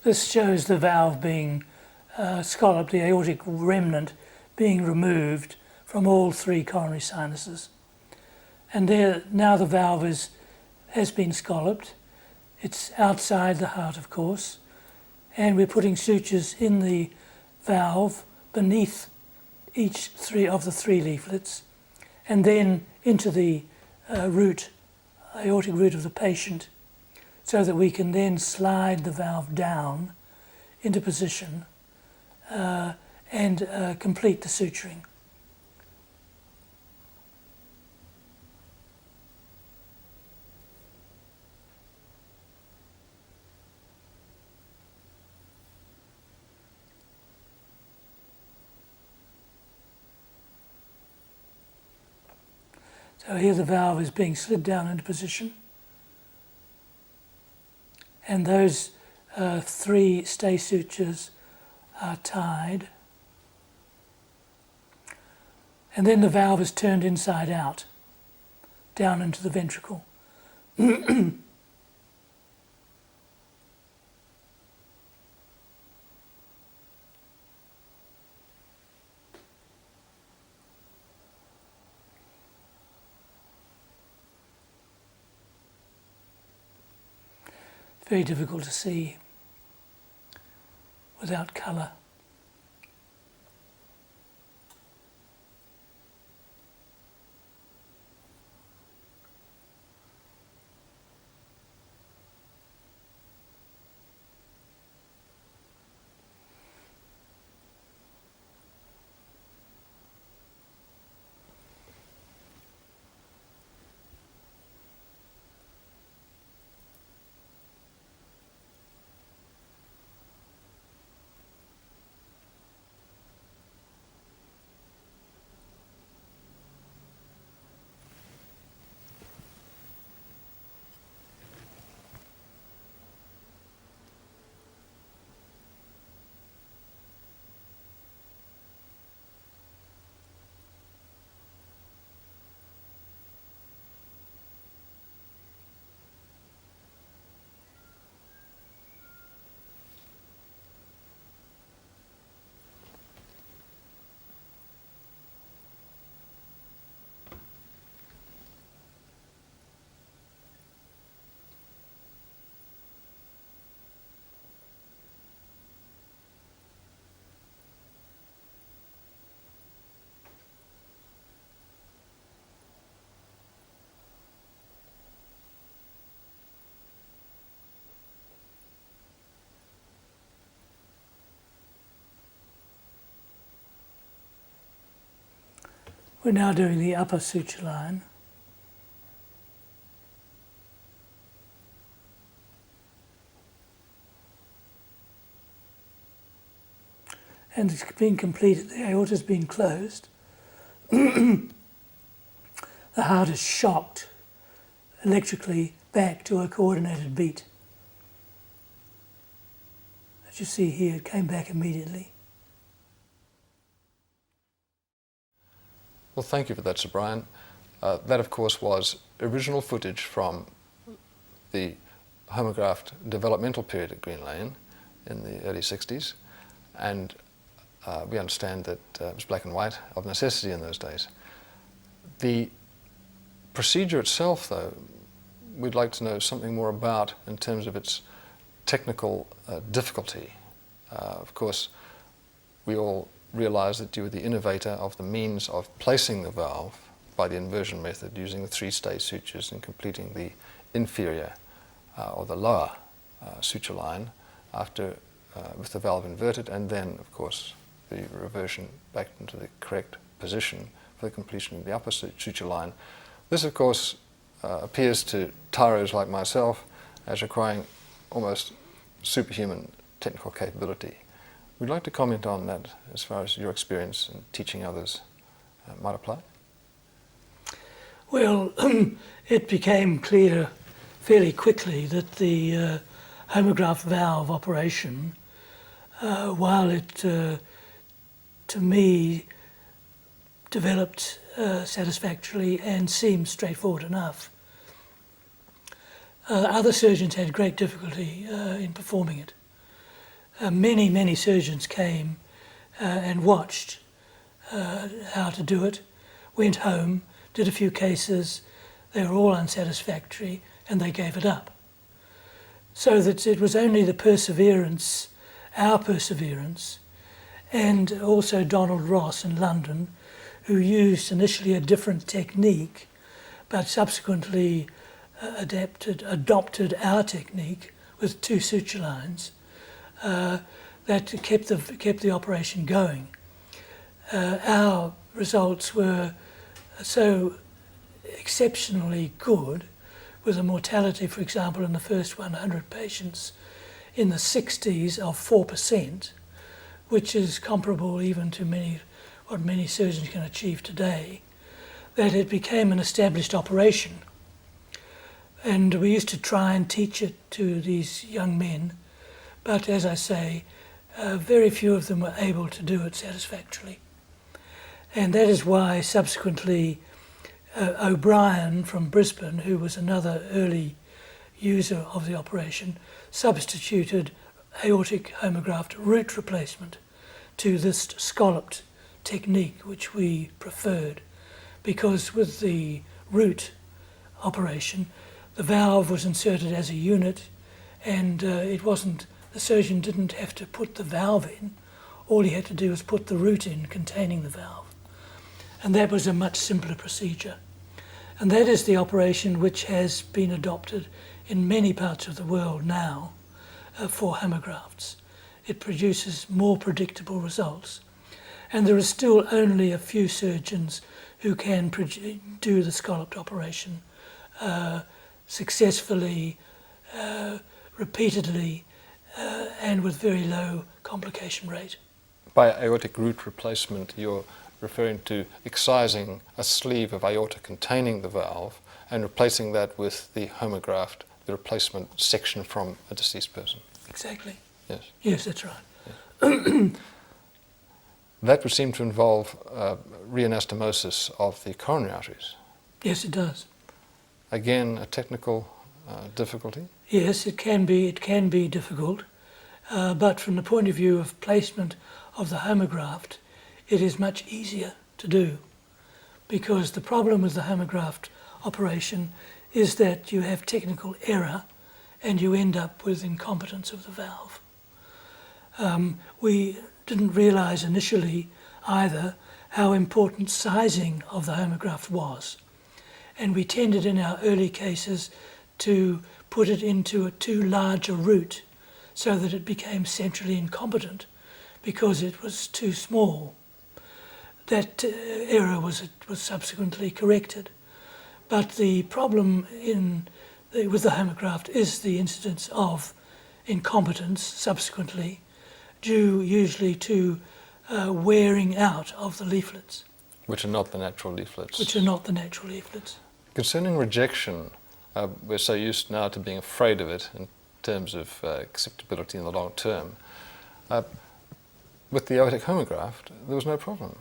This shows the valve being scalloped, the aortic remnant being removed from all three coronary sinuses. And there, now the valve has been scalloped. It's outside the heart, of course, and we're putting sutures in the valve beneath each three of the three leaflets, and then into the aortic root of the patient, so that we can then slide the valve down into position and complete the suturing. So here the valve is being slid down into position, and those three stay sutures are tied, and then the valve is turned inside out, down into the ventricle. Very difficult to see without colour. We're now doing the upper suture line. And it's been completed, the aorta's been closed. the heart is shocked electrically back to a coordinated beat. As you see here, it came back immediately. Well, thank you for that, Sir Brian. That, of course, was original footage from the Homograft developmental period at Greenlane in the early 60s, and we understand that it was black and white of necessity in those days. The procedure itself, though, we'd like to know something more about in terms of its technical difficulty. Of course, we all realize that you were the innovator of the means of placing the valve by the inversion method, using the three-stage sutures and completing the inferior or the lower suture line after with the valve inverted, and then, of course, the reversion back into the correct position for the completion of the upper suture line. This, of course, appears to tyros like myself as requiring almost superhuman technical capability. We'd like to comment on that as far as your experience in teaching others might apply. Well, it became clear fairly quickly that the Homograft valve operation, while it, to me, developed satisfactorily and seemed straightforward enough, other surgeons had great difficulty in performing it. Many surgeons came and watched how to do it, went home, did a few cases, they were all unsatisfactory, and they gave it up. So that it was only the perseverance, our perseverance, and also Donald Ross in London, who used initially a different technique, but subsequently adopted our technique with two suture lines, that kept the operation going. Our results were so exceptionally good, with a mortality, for example, in the first 100 patients in the 60s of 4%, which is comparable even to what many surgeons can achieve today, that it became an established operation. And we used to try and teach it to these young men, but as I say, very few of them were able to do it satisfactorily. And that is why subsequently O'Brien from Brisbane, who was another early user of the operation, substituted aortic homograft root replacement to this scalloped technique, which we preferred, because with the root operation, the valve was inserted as a unit, and the surgeon didn't have to put the valve in. All he had to do was put the root in containing the valve. And that was a much simpler procedure. And that is the operation which has been adopted in many parts of the world now for homografts. It produces more predictable results. And there are still only a few surgeons who can do the scalloped operation successfully, repeatedly, and with very low complication rate. By aortic root replacement, you're referring to excising a sleeve of aorta containing the valve and replacing that with the homograft, the replacement section from a deceased person. Exactly. Yes. Yes, that's right. Yes. That would seem to involve reanastomosis of the coronary arteries. Yes, it does. Again, a technical difficulty? Yes, it can be difficult, but from the point of view of placement of the homograft, it is much easier to do, because the problem with the homograft operation is that you have technical error and you end up with incompetence of the valve. We didn't realise initially either how important sizing of the homograft was, and we tended in our early cases to put it into a too large a root so that it became centrally incompetent because it was too small. That error was subsequently corrected. But the problem with the homograft is the incidence of incompetence subsequently, due usually to wearing out of the leaflets. Which are not the natural leaflets. which are not the natural leaflets. Concerning rejection, we're so used now to being afraid of it in terms of acceptability in the long term. With the aortic homograft, there was no problem.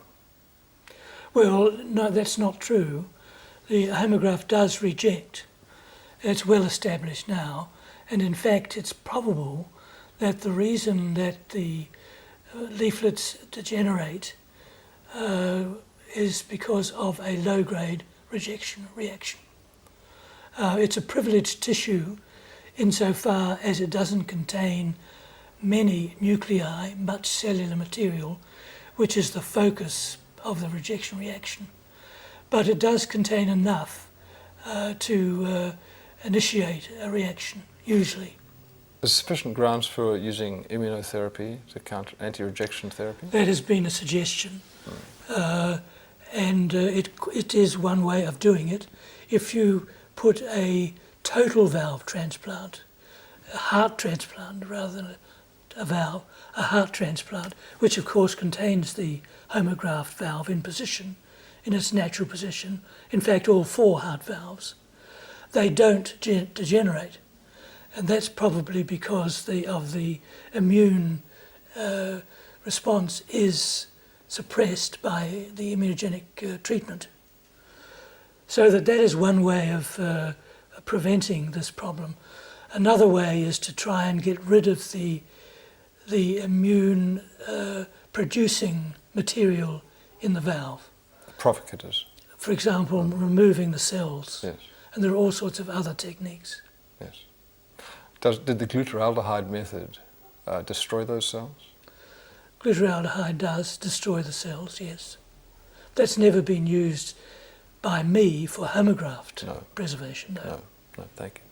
Well, no, that's not true. The homograft does reject. It's well established now, and in fact it's probable that the reason that the leaflets degenerate is because of a low-grade rejection reaction. It's a privileged tissue insofar as it doesn't contain many nuclei, much cellular material, which is the focus of the rejection reaction. But it does contain enough to initiate a reaction, usually. Is sufficient grounds for using immunotherapy to counter anti-rejection therapy? That has been a suggestion. And it is one way of doing it. If you put a total valve transplant, a heart transplant rather than a valve, a heart transplant, which of course contains the homograft valve in position, in its natural position, in fact all 4 heart valves, they don't degenerate. And that's probably because of the immune response is suppressed by the immunogenic treatment. So that is one way of preventing this problem. Another way is to try and get rid of the immune producing material in the valve. Provocators. For example, removing the cells. Yes. And there are all sorts of other techniques. Yes. Did the glutaraldehyde method destroy those cells? Glutaraldehyde does destroy the cells, yes. That's never been used by me for homograft preservation, no. No, thank you.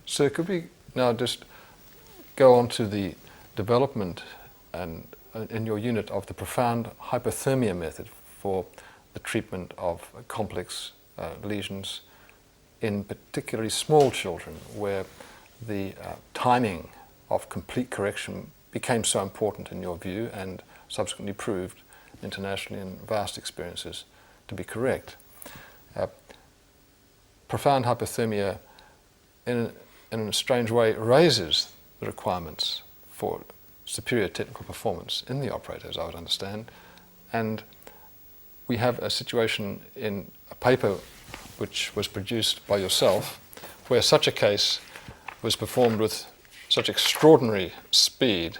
So could we now just go on to the development and in your unit of the profound hypothermia method for the treatment of complex lesions in particularly small children, where the timing of complete correction became so important in your view and subsequently proved internationally in vast experiences to be correct. Profound hypothermia in a strange way raises the requirements for superior technical performance in the operator, as I would understand, and we have a situation in a paper which was produced by yourself where such a case was performed with such extraordinary speed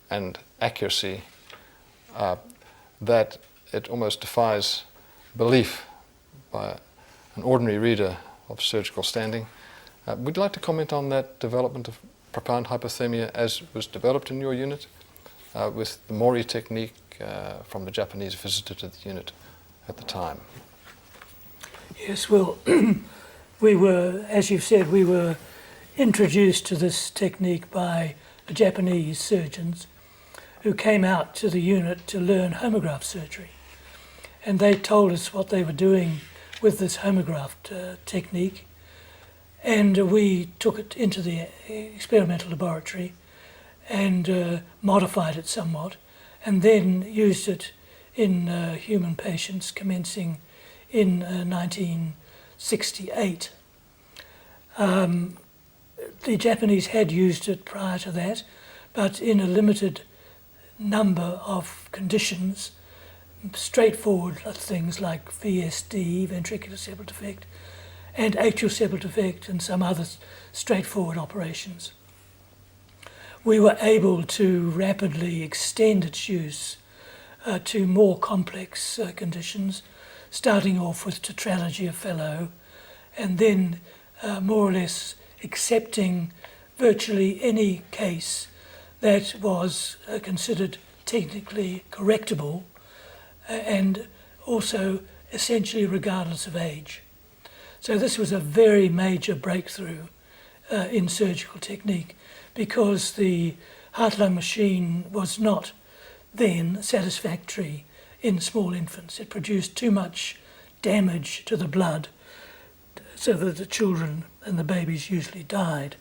and accuracy that it almost defies belief by an ordinary reader of surgical standing. Would you like to comment on that development of profound hypothermia as was developed in your unit with the Mori technique from the Japanese visitor to the unit at the time? Yes, well, we were, as you've said, we were introduced to this technique by the Japanese surgeons who came out to the unit to learn homograft surgery. And they told us what they were doing with this homograft technique. And we took it into the experimental laboratory and modified it somewhat, and then used it in human patients commencing in 1968. The Japanese had used it prior to that, but in a limited number of conditions, straightforward things like VSD, ventricular septal defect, and atrial septal defect, and some other straightforward operations. We were able to rapidly extend its use to more complex conditions, starting off with tetralogy of Fallot, and then more or less accepting virtually any case that was considered technically correctable and also essentially regardless of age. So this was a very major breakthrough in surgical technique, because the heart-lung machine was not then satisfactory in small infants. It produced too much damage to the blood so that the children and the babies usually died.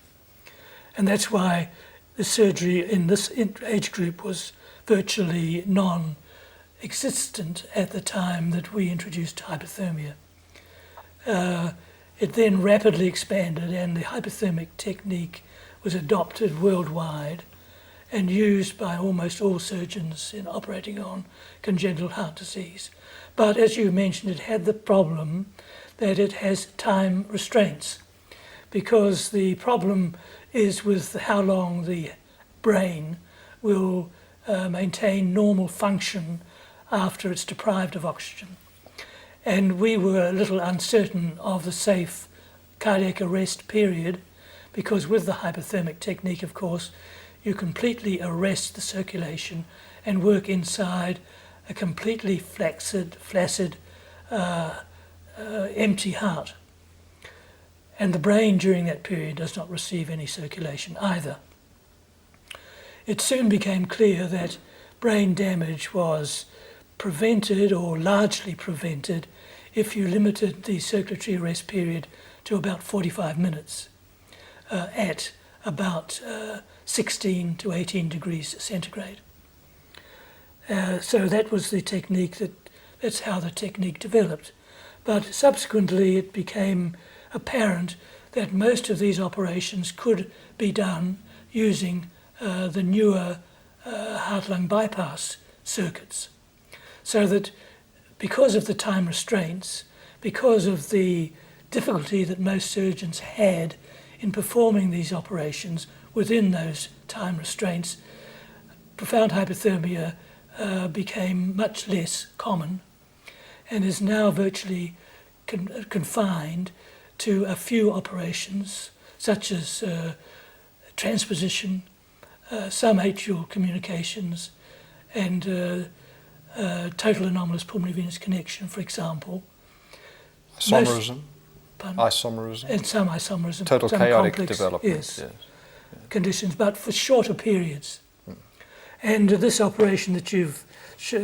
And that's why the surgery in this age group was virtually existent at the time that we introduced hypothermia. It then rapidly expanded, and the hypothermic technique was adopted worldwide and used by almost all surgeons in operating on congenital heart disease. But as you mentioned, it had the problem that it has time restraints, because the problem is with how long the brain will maintain normal function after it's deprived of oxygen. And we were a little uncertain of the safe cardiac arrest period, because with the hypothermic technique, of course, you completely arrest the circulation and work inside a completely flaccid, empty heart. And the brain during that period does not receive any circulation either. It soon became clear that brain damage was prevented, or largely prevented, if you limited the circulatory arrest period to about 45 minutes at about 16 to 18 degrees centigrade. So that was the technique, that's how the technique developed. But subsequently it became apparent that most of these operations could be done using the newer heart-lung bypass circuits. So that because of the time restraints, because of the difficulty that most surgeons had in performing these operations within those time restraints, profound hypothermia became much less common and is now virtually confined to a few operations, such as transposition, some atrial communications, and total anomalous pulmonary venous connection, for example. Isomerism? Isomerism? And some isomerism. Total some chaotic complex, development. yes. Conditions, but for shorter periods. And this operation that you've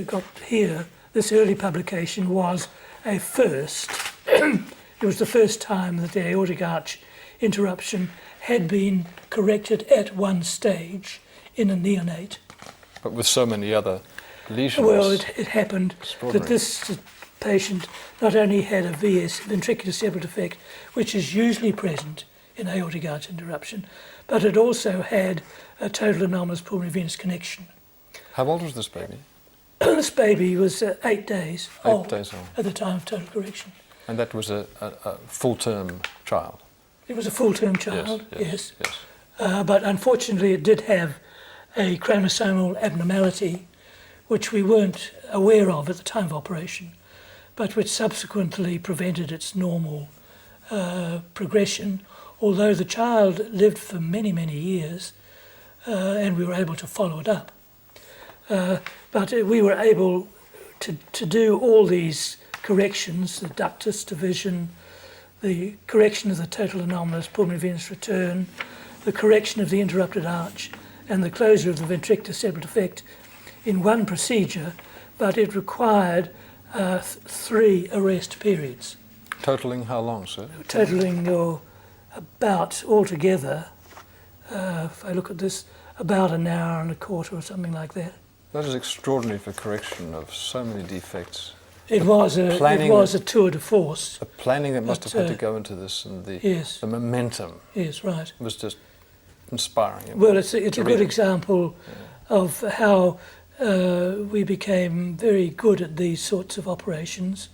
got here, this early publication, was a first. It was the first time that the aortic arch interruption had been corrected at one stage in a neonate. But with so many other lesions. Well, it happened that this patient not only had a VS, ventricular septal defect, which is usually present in aortic arch interruption, but it also had a total anomalous pulmonary venous connection. How old was this baby? This baby was 8 days old. 8 days old. At the time of total correction. And that was a full-term child? It was a full-term child, yes. Yes. But unfortunately it did have a chromosomal abnormality which we weren't aware of at the time of operation, but which subsequently prevented its normal progression, although the child lived for many, many years and we were able to follow it up. But we were able to do all these corrections, the ductus division, the correction of the total anomalous pulmonary venous return, the correction of the interrupted arch, and the closure of the ventricular septal defect in one procedure, but it required 3 arrest periods. Totaling how long, sir? Totaling about altogether, if I look at this, about an hour and a quarter or something like that. That is extraordinary for correction of so many defects. It was a tour de force. The planning that must have had to go into this, and the momentum. Yes, right. Was just inspiring. Well, it's a good example of how we became very good at these sorts of operations,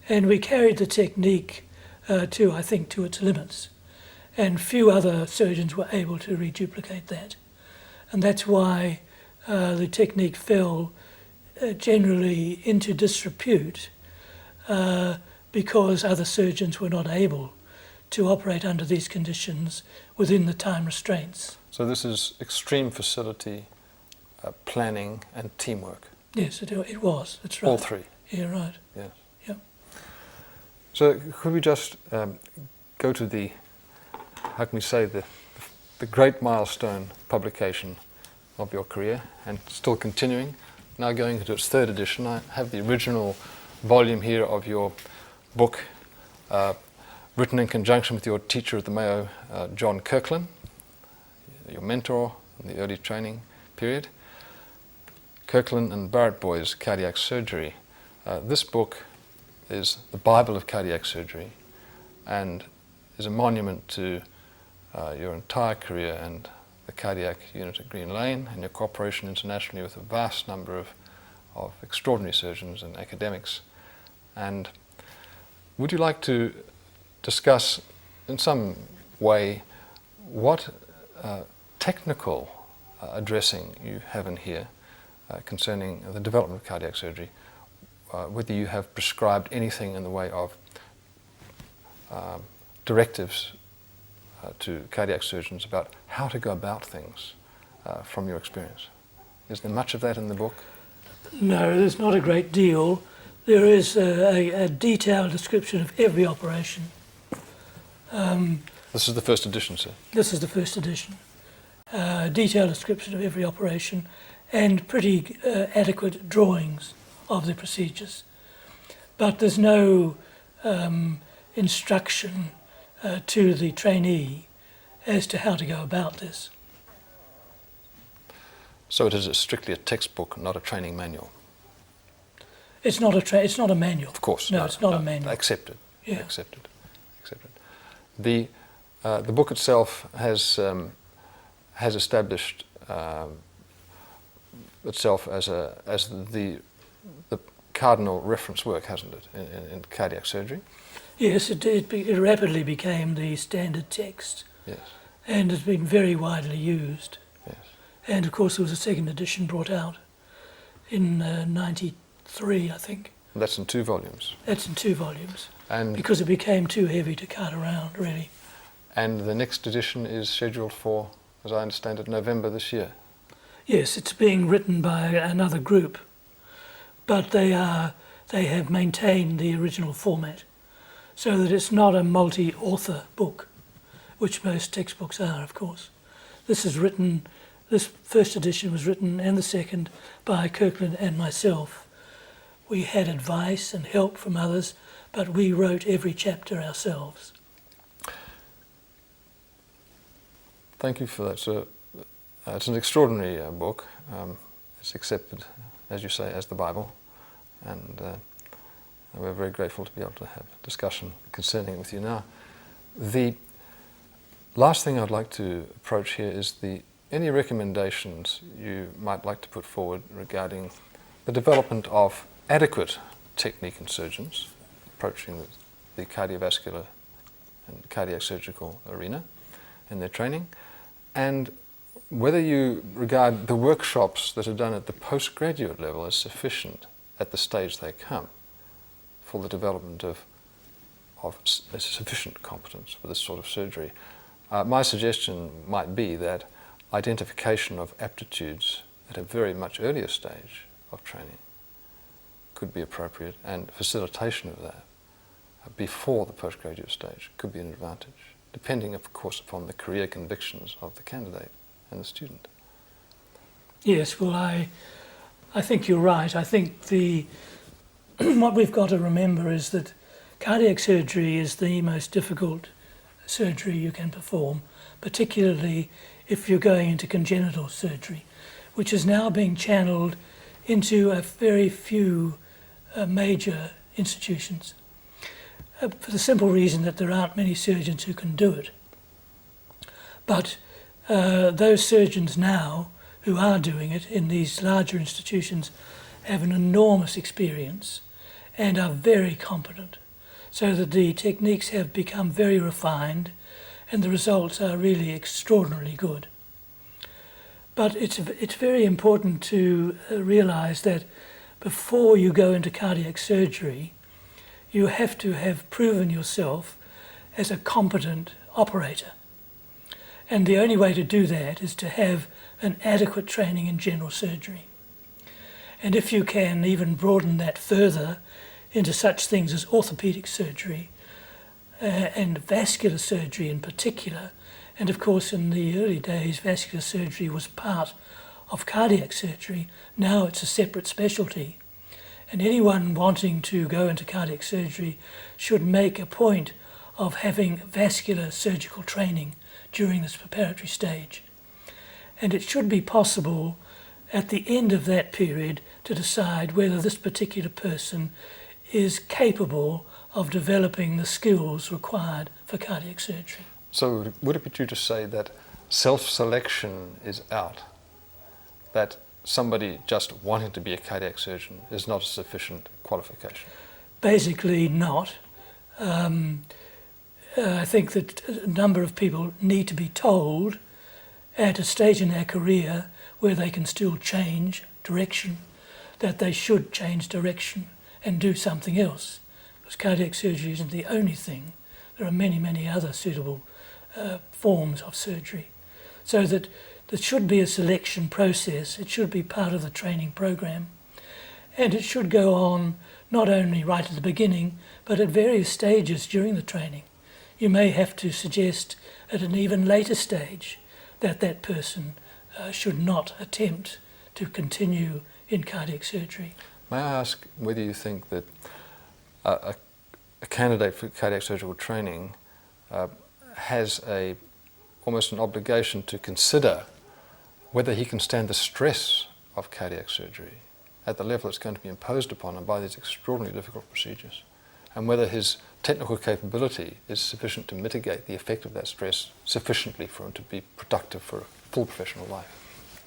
and we carried the technique I think, to its limits, and few other surgeons were able to reduplicate that, and that's why the technique fell generally into disrepute because other surgeons were not able to operate under these conditions within the time restraints. So this is extreme facility, planning and teamwork. Yes, it was, that's right. All three? Yeah, right. Yes. Yeah. So could we just go to the, how can we say, the great milestone publication of your career, and still continuing, now going into its 3rd edition. I have the original volume here of your book, written in conjunction with your teacher at the Mayo, John Kirklin, your mentor in the early training period. Kirklin and Barratt-Boyes, Cardiac Surgery. This book is the Bible of cardiac surgery and is a monument to your entire career and the cardiac unit at Greenlane and your cooperation internationally with a vast number of extraordinary surgeons and academics. And would you like to discuss in some way what technical addressing you have in here concerning the development of cardiac surgery, whether you have prescribed anything in the way of directives to cardiac surgeons about how to go about things from your experience? Is there much of that in the book? No, there's not a great deal. There is a detailed description of every operation. This is the first edition, sir? This is the first edition. Detailed description of every operation and pretty adequate drawings of the procedures. But there's no instruction to the trainee as to how to go about this. So it is strictly a textbook, not a training manual? It's not a manual. Of course. No, it's not a manual. Accepted. Yeah. Accepted. The book itself has established itself as the cardinal reference work, hasn't it, in cardiac surgery? Yes, it rapidly became the standard text. Yes. And has been very widely used. Yes. And of course there was a second edition brought out in 93, I think. And that's in 2 volumes? That's in 2 volumes. And because it became too heavy to cart around, really. And the next edition is scheduled for, as I understand it, November this year? Yes, it's being written by another group, but they have maintained the original format, so that it's not a multi-author book, which most textbooks are, of course. This first edition was written, and the second, by Kirklin and myself. We had advice and help from others, but we wrote every chapter ourselves. Thank you for that, sir. It's an extraordinary book. It's accepted, as you say, as the Bible, and we're very grateful to be able to have a discussion concerning it with you now. The last thing I'd like to approach here is any recommendations you might like to put forward regarding the development of adequate technique in surgeons approaching the cardiovascular and cardiac surgical arena in their training, and whether you regard the workshops that are done at the postgraduate level as sufficient at the stage they come for the development of sufficient competence for this sort of surgery. My suggestion might be that identification of aptitudes at a very much earlier stage of training could be appropriate, and facilitation of that before the postgraduate stage could be an advantage, depending, of course, upon the career convictions of the candidate and the student. Yes, well, I think you're right. I think what we've got to remember is that cardiac surgery is the most difficult surgery you can perform, particularly if you're going into congenital surgery, which is now being channeled into a very few major institutions, for the simple reason that there aren't many surgeons who can do it. But those surgeons now who are doing it in these larger institutions have an enormous experience and are very competent, so that the techniques have become very refined and the results are really extraordinarily good. But it's very important to realise that before you go into cardiac surgery, you have to have proven yourself as a competent operator. And the only way to do that is to have an adequate training in general surgery. And if you can even broaden that further into such things as orthopaedic surgery and vascular surgery in particular, and of course in the early days vascular surgery was part of cardiac surgery, now it's a separate specialty. And anyone wanting to go into cardiac surgery should make a point of having vascular surgical training during this preparatory stage. And it should be possible at the end of that period to decide whether this particular person is capable of developing the skills required for cardiac surgery. So would it be true to say that self-selection is out? That somebody just wanting to be a cardiac surgeon is not a sufficient qualification? Basically not. I think that a number of people need to be told at a stage in their career where they can still change direction, that they should change direction and do something else. Because cardiac surgery isn't the only thing. There are many, many other suitable forms of surgery. So that there should be a selection process. It should be part of the training program. And it should go on not only right at the beginning, but at various stages during the training. You may have to suggest at an even later stage that that person should not attempt to continue in cardiac surgery. May I ask whether you think that a candidate for cardiac surgical training has almost an obligation to consider whether he can stand the stress of cardiac surgery at the level it's going to be imposed upon him by these extraordinarily difficult procedures, and whether his technical capability is sufficient to mitigate the effect of that stress sufficiently for him to be productive for a full professional life?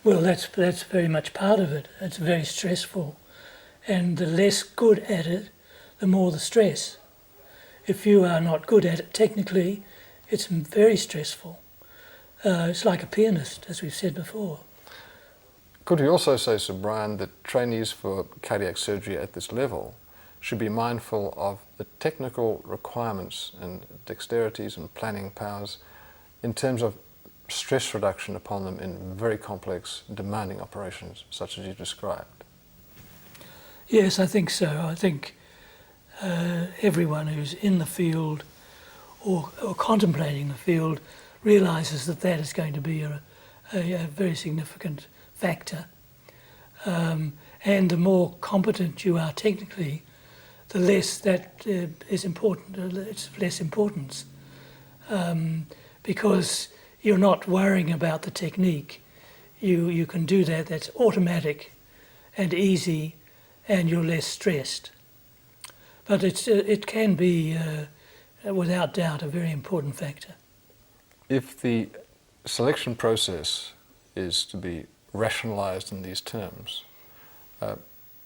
Well, that's very much part of it. It's very stressful. And the less good at it, the more the stress. If you are not good at it technically, it's very stressful. It's like a pianist, as we've said before. Could we also say, Sir Brian, that trainees for cardiac surgery at this level should be mindful of the technical requirements and dexterities and planning powers in terms of stress reduction upon them in very complex, demanding operations such as you described? Yes, I think so. I think everyone who's in the field or contemplating the field realises that that is going to be a very significant factor. And the more competent you are technically, the less that is important, it's less importance. Because you're not worrying about the technique. You can do that, that's automatic and easy, and you're less stressed. But it can be, without doubt, a very important factor. If the selection process is to be rationalised in these terms,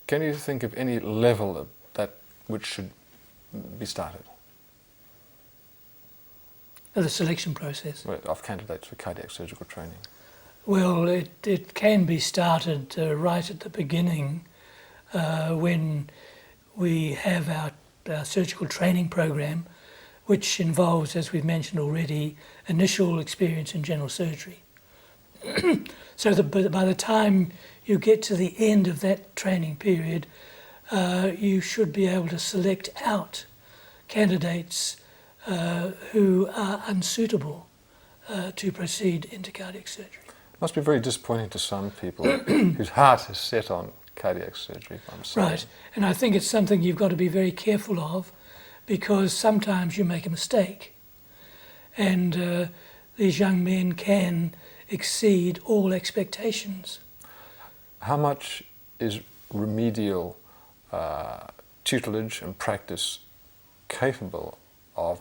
can you think of any level that which should be started? The selection process? Of candidates for cardiac surgical training? Well, it can be started right at the beginning when we have our surgical training program, which involves, as we've mentioned already, initial experience in general surgery. So by the time you get to the end of that training period, you should be able to select out candidates who are unsuitable to proceed into cardiac surgery. It must be very disappointing to some people whose heart is set on cardiac surgery, I'm sorry. Right, and I think it's something you've got to be very careful of, because sometimes you make a mistake, and these young men can exceed all expectations. How much is remedial tutelage and practice capable of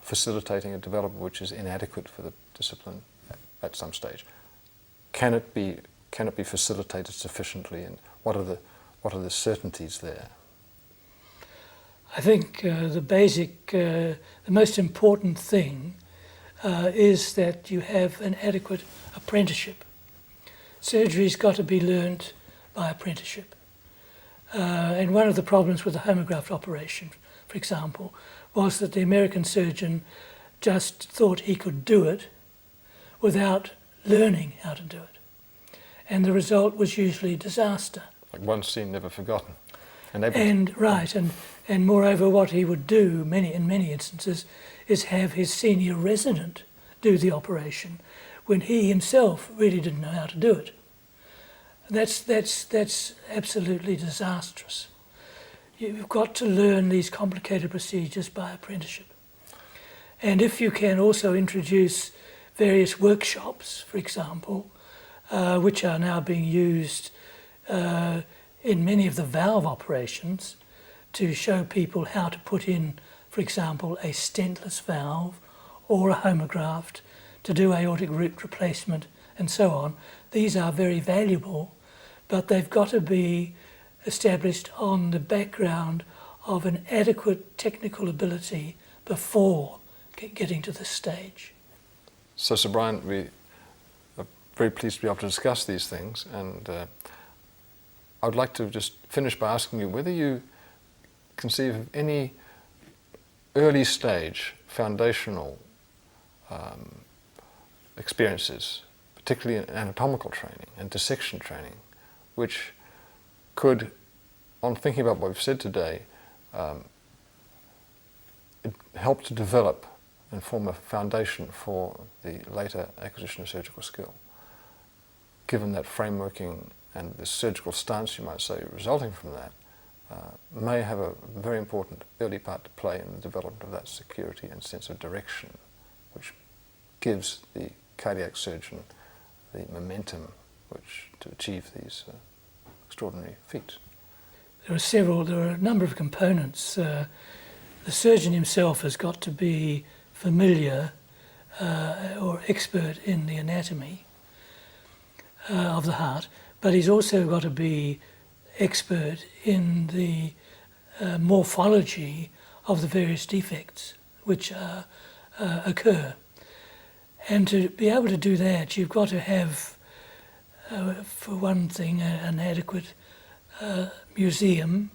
facilitating a development which is inadequate for the discipline at some stage? Can it be facilitated sufficiently, and what are the certainties there? I think the most important thing is that you have an adequate apprenticeship. Surgery's got to be learnt by apprenticeship. And one of the problems with the Homograft operation, for example, was that the American surgeon just thought he could do it without learning how to do it. And the result was usually disaster. Like one scene never forgotten. And moreover, what he would do in many instances is have his senior resident do the operation when he himself really didn't know how to do it. That's absolutely disastrous. You've got to learn these complicated procedures by apprenticeship. And if you can also introduce various workshops, for example, which are now being used in many of the valve operations to show people how to put in, for example, a stentless valve or a homograft, to do aortic root replacement and so on. These are very valuable, but they've got to be established on the background of an adequate technical ability before getting to this stage. So, Sir Brian, we are very pleased to be able to discuss these things, and I would like to just finish by asking you whether you conceive of any early stage foundational experiences, particularly in anatomical training and dissection training, which could, on thinking about what we've said today, help to develop and form a foundation for the later acquisition of surgical skill, given that frameworking and the surgical stance, you might say, resulting from that, may have a very important early part to play in the development of that security and sense of direction, which gives the cardiac surgeon the momentum to achieve these extraordinary feats. There are a number of components. The surgeon himself has got to be familiar or expert in the anatomy of the heart, but he's also got to be expert in the morphology of the various defects which occur. And to be able to do that, you've got to have, for one thing, an adequate museum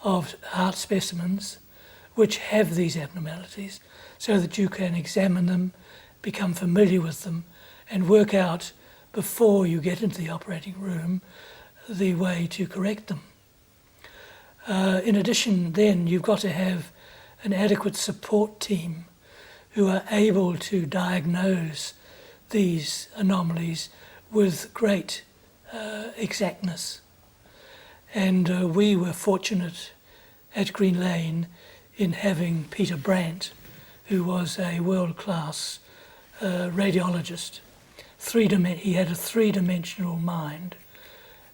of heart specimens which have these abnormalities, so that you can examine them, become familiar with them, and work out before you get into the operating room the way to correct them. In addition, then, you've got to have an adequate support team who are able to diagnose these anomalies with great exactness. And we were fortunate at Greenlane in having Peter Brandt, who was a world-class radiologist. He had a three-dimensional mind.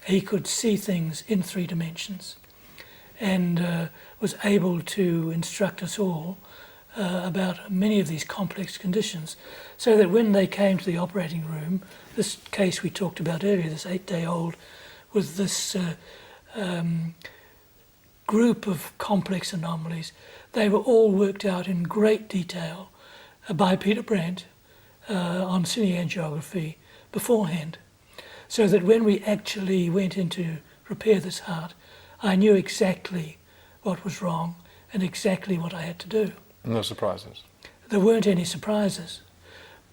He could see things in 3 dimensions, and was able to instruct us all about many of these complex conditions, so that when they came to the operating room, this case we talked about earlier, this 8-day-old with this group of complex anomalies, they were all worked out in great detail by Peter Brandt on cine angiography beforehand, so that when we actually went in to repair this heart, I knew exactly what was wrong and exactly what I had to do. No surprises? There weren't any surprises,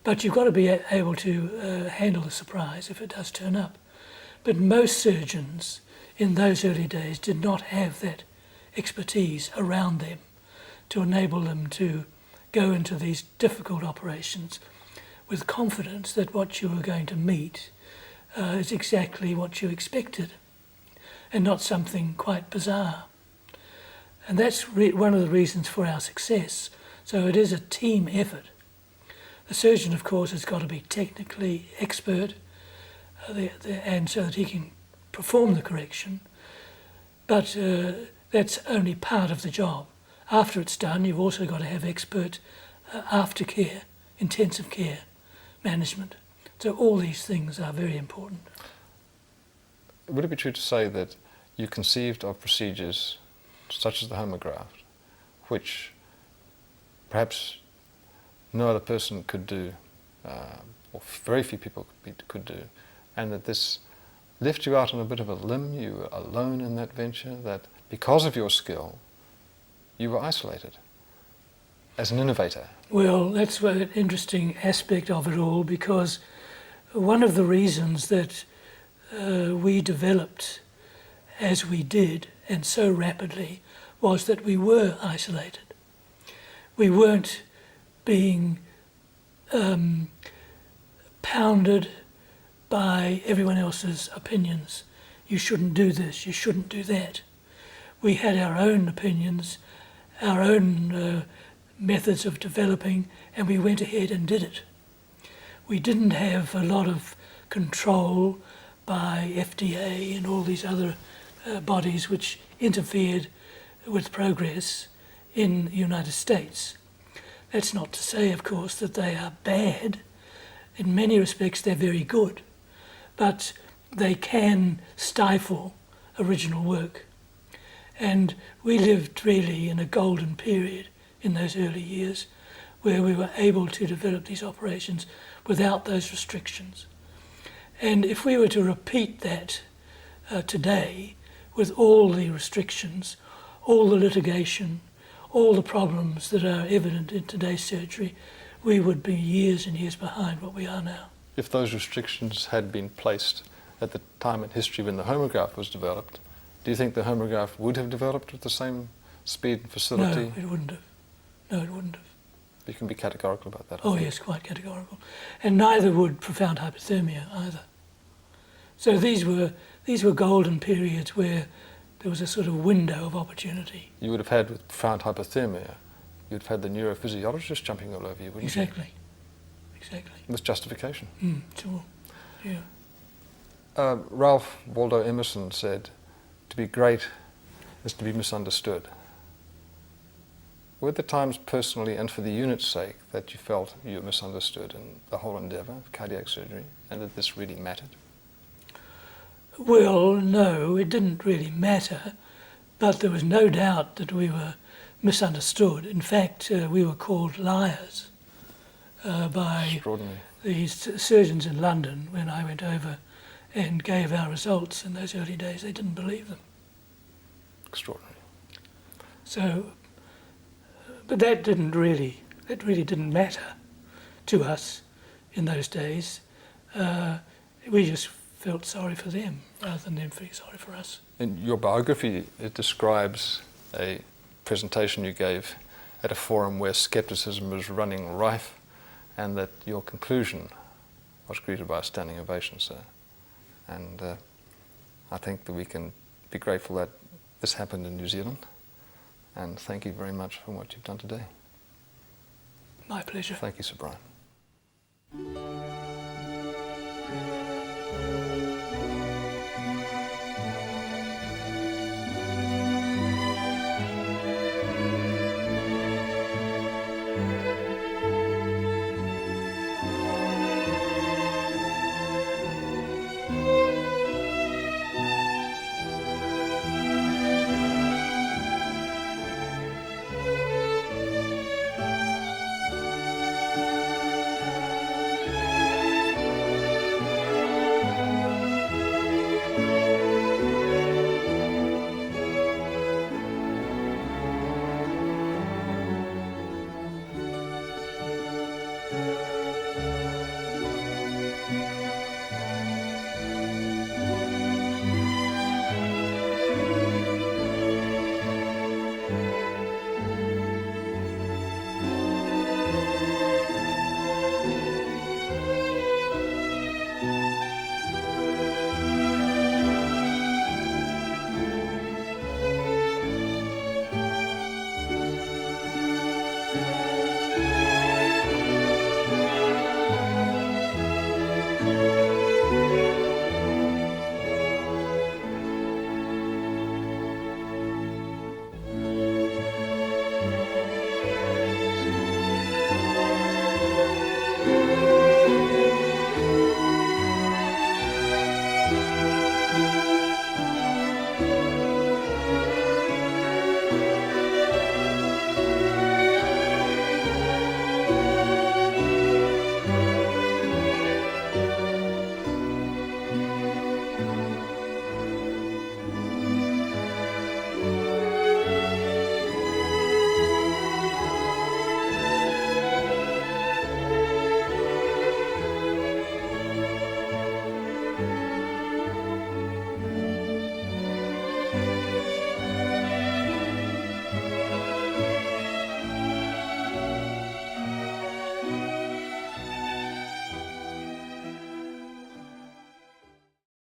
but you've got to be able to handle the surprise if it does turn up. But most surgeons in those early days did not have that expertise around them to enable them to go into these difficult operations with confidence that what you were going to meet is exactly what you expected and not something quite bizarre. And that's one of the reasons for our success. So it is a team effort. The surgeon, of course, has got to be technically expert and so that he can perform the correction, but that's only part of the job. After it's done, you've also got to have expert aftercare, intensive care management. So all these things are very important. Would it be true to say that you conceived of procedures such as the homograft, which perhaps no other person could do, or very few people could do, and that this left you out on a bit of a limb, you were alone in that venture, that because of your skill, you were isolated as an innovator? Well, that's an interesting aspect of it all, because one of the reasons that we developed as we did and so rapidly was that we were isolated. We weren't being pounded by everyone else's opinions. You shouldn't do this, you shouldn't do that. We had our own opinions, our own methods of developing, and we went ahead and did it. We didn't have a lot of control by FDA and all these other bodies which interfered with progress in the United States. That's not to say, of course, that they are bad. In many respects, they're very good, but they can stifle original work. And we lived really in a golden period in those early years where we were able to develop these operations without those restrictions. And if we were to repeat that today with all the restrictions, all the litigation, all the problems that are evident in today's surgery, we would be years and years behind what we are now. If those restrictions had been placed at the time in history when the Homograft was developed, do you think the Homograft would have developed with the same speed and facility? No, it wouldn't have. No, it wouldn't have. You can be categorical about that. Oh yes, quite categorical. And neither would profound hypothermia either. So these were golden periods where there was a sort of window of opportunity. You would have had with profound hypothermia, you would have had the neurophysiologist jumping all over you, wouldn't you? Exactly. With justification. Sure, yeah. Ralph Waldo Emerson said, "To be great is to be misunderstood." Were there times personally and for the unit's sake that you felt you were misunderstood in the whole endeavour of cardiac surgery and that this really mattered? Well, no, it didn't really matter, but there was no doubt that we were misunderstood. In fact, we were called liars by these surgeons in London when I went over and gave our results in those early days. They didn't believe them. Extraordinary. So, but that really didn't matter to us in those days. We just felt sorry for them rather than them feeling sorry for us. In your biography, it describes a presentation you gave at a forum where scepticism was running rife and that your conclusion was greeted by a standing ovation, sir. And I think that we can be grateful that this happened in New Zealand, and thank you very much for what you've done today. My pleasure. Thank you, Sir Brian.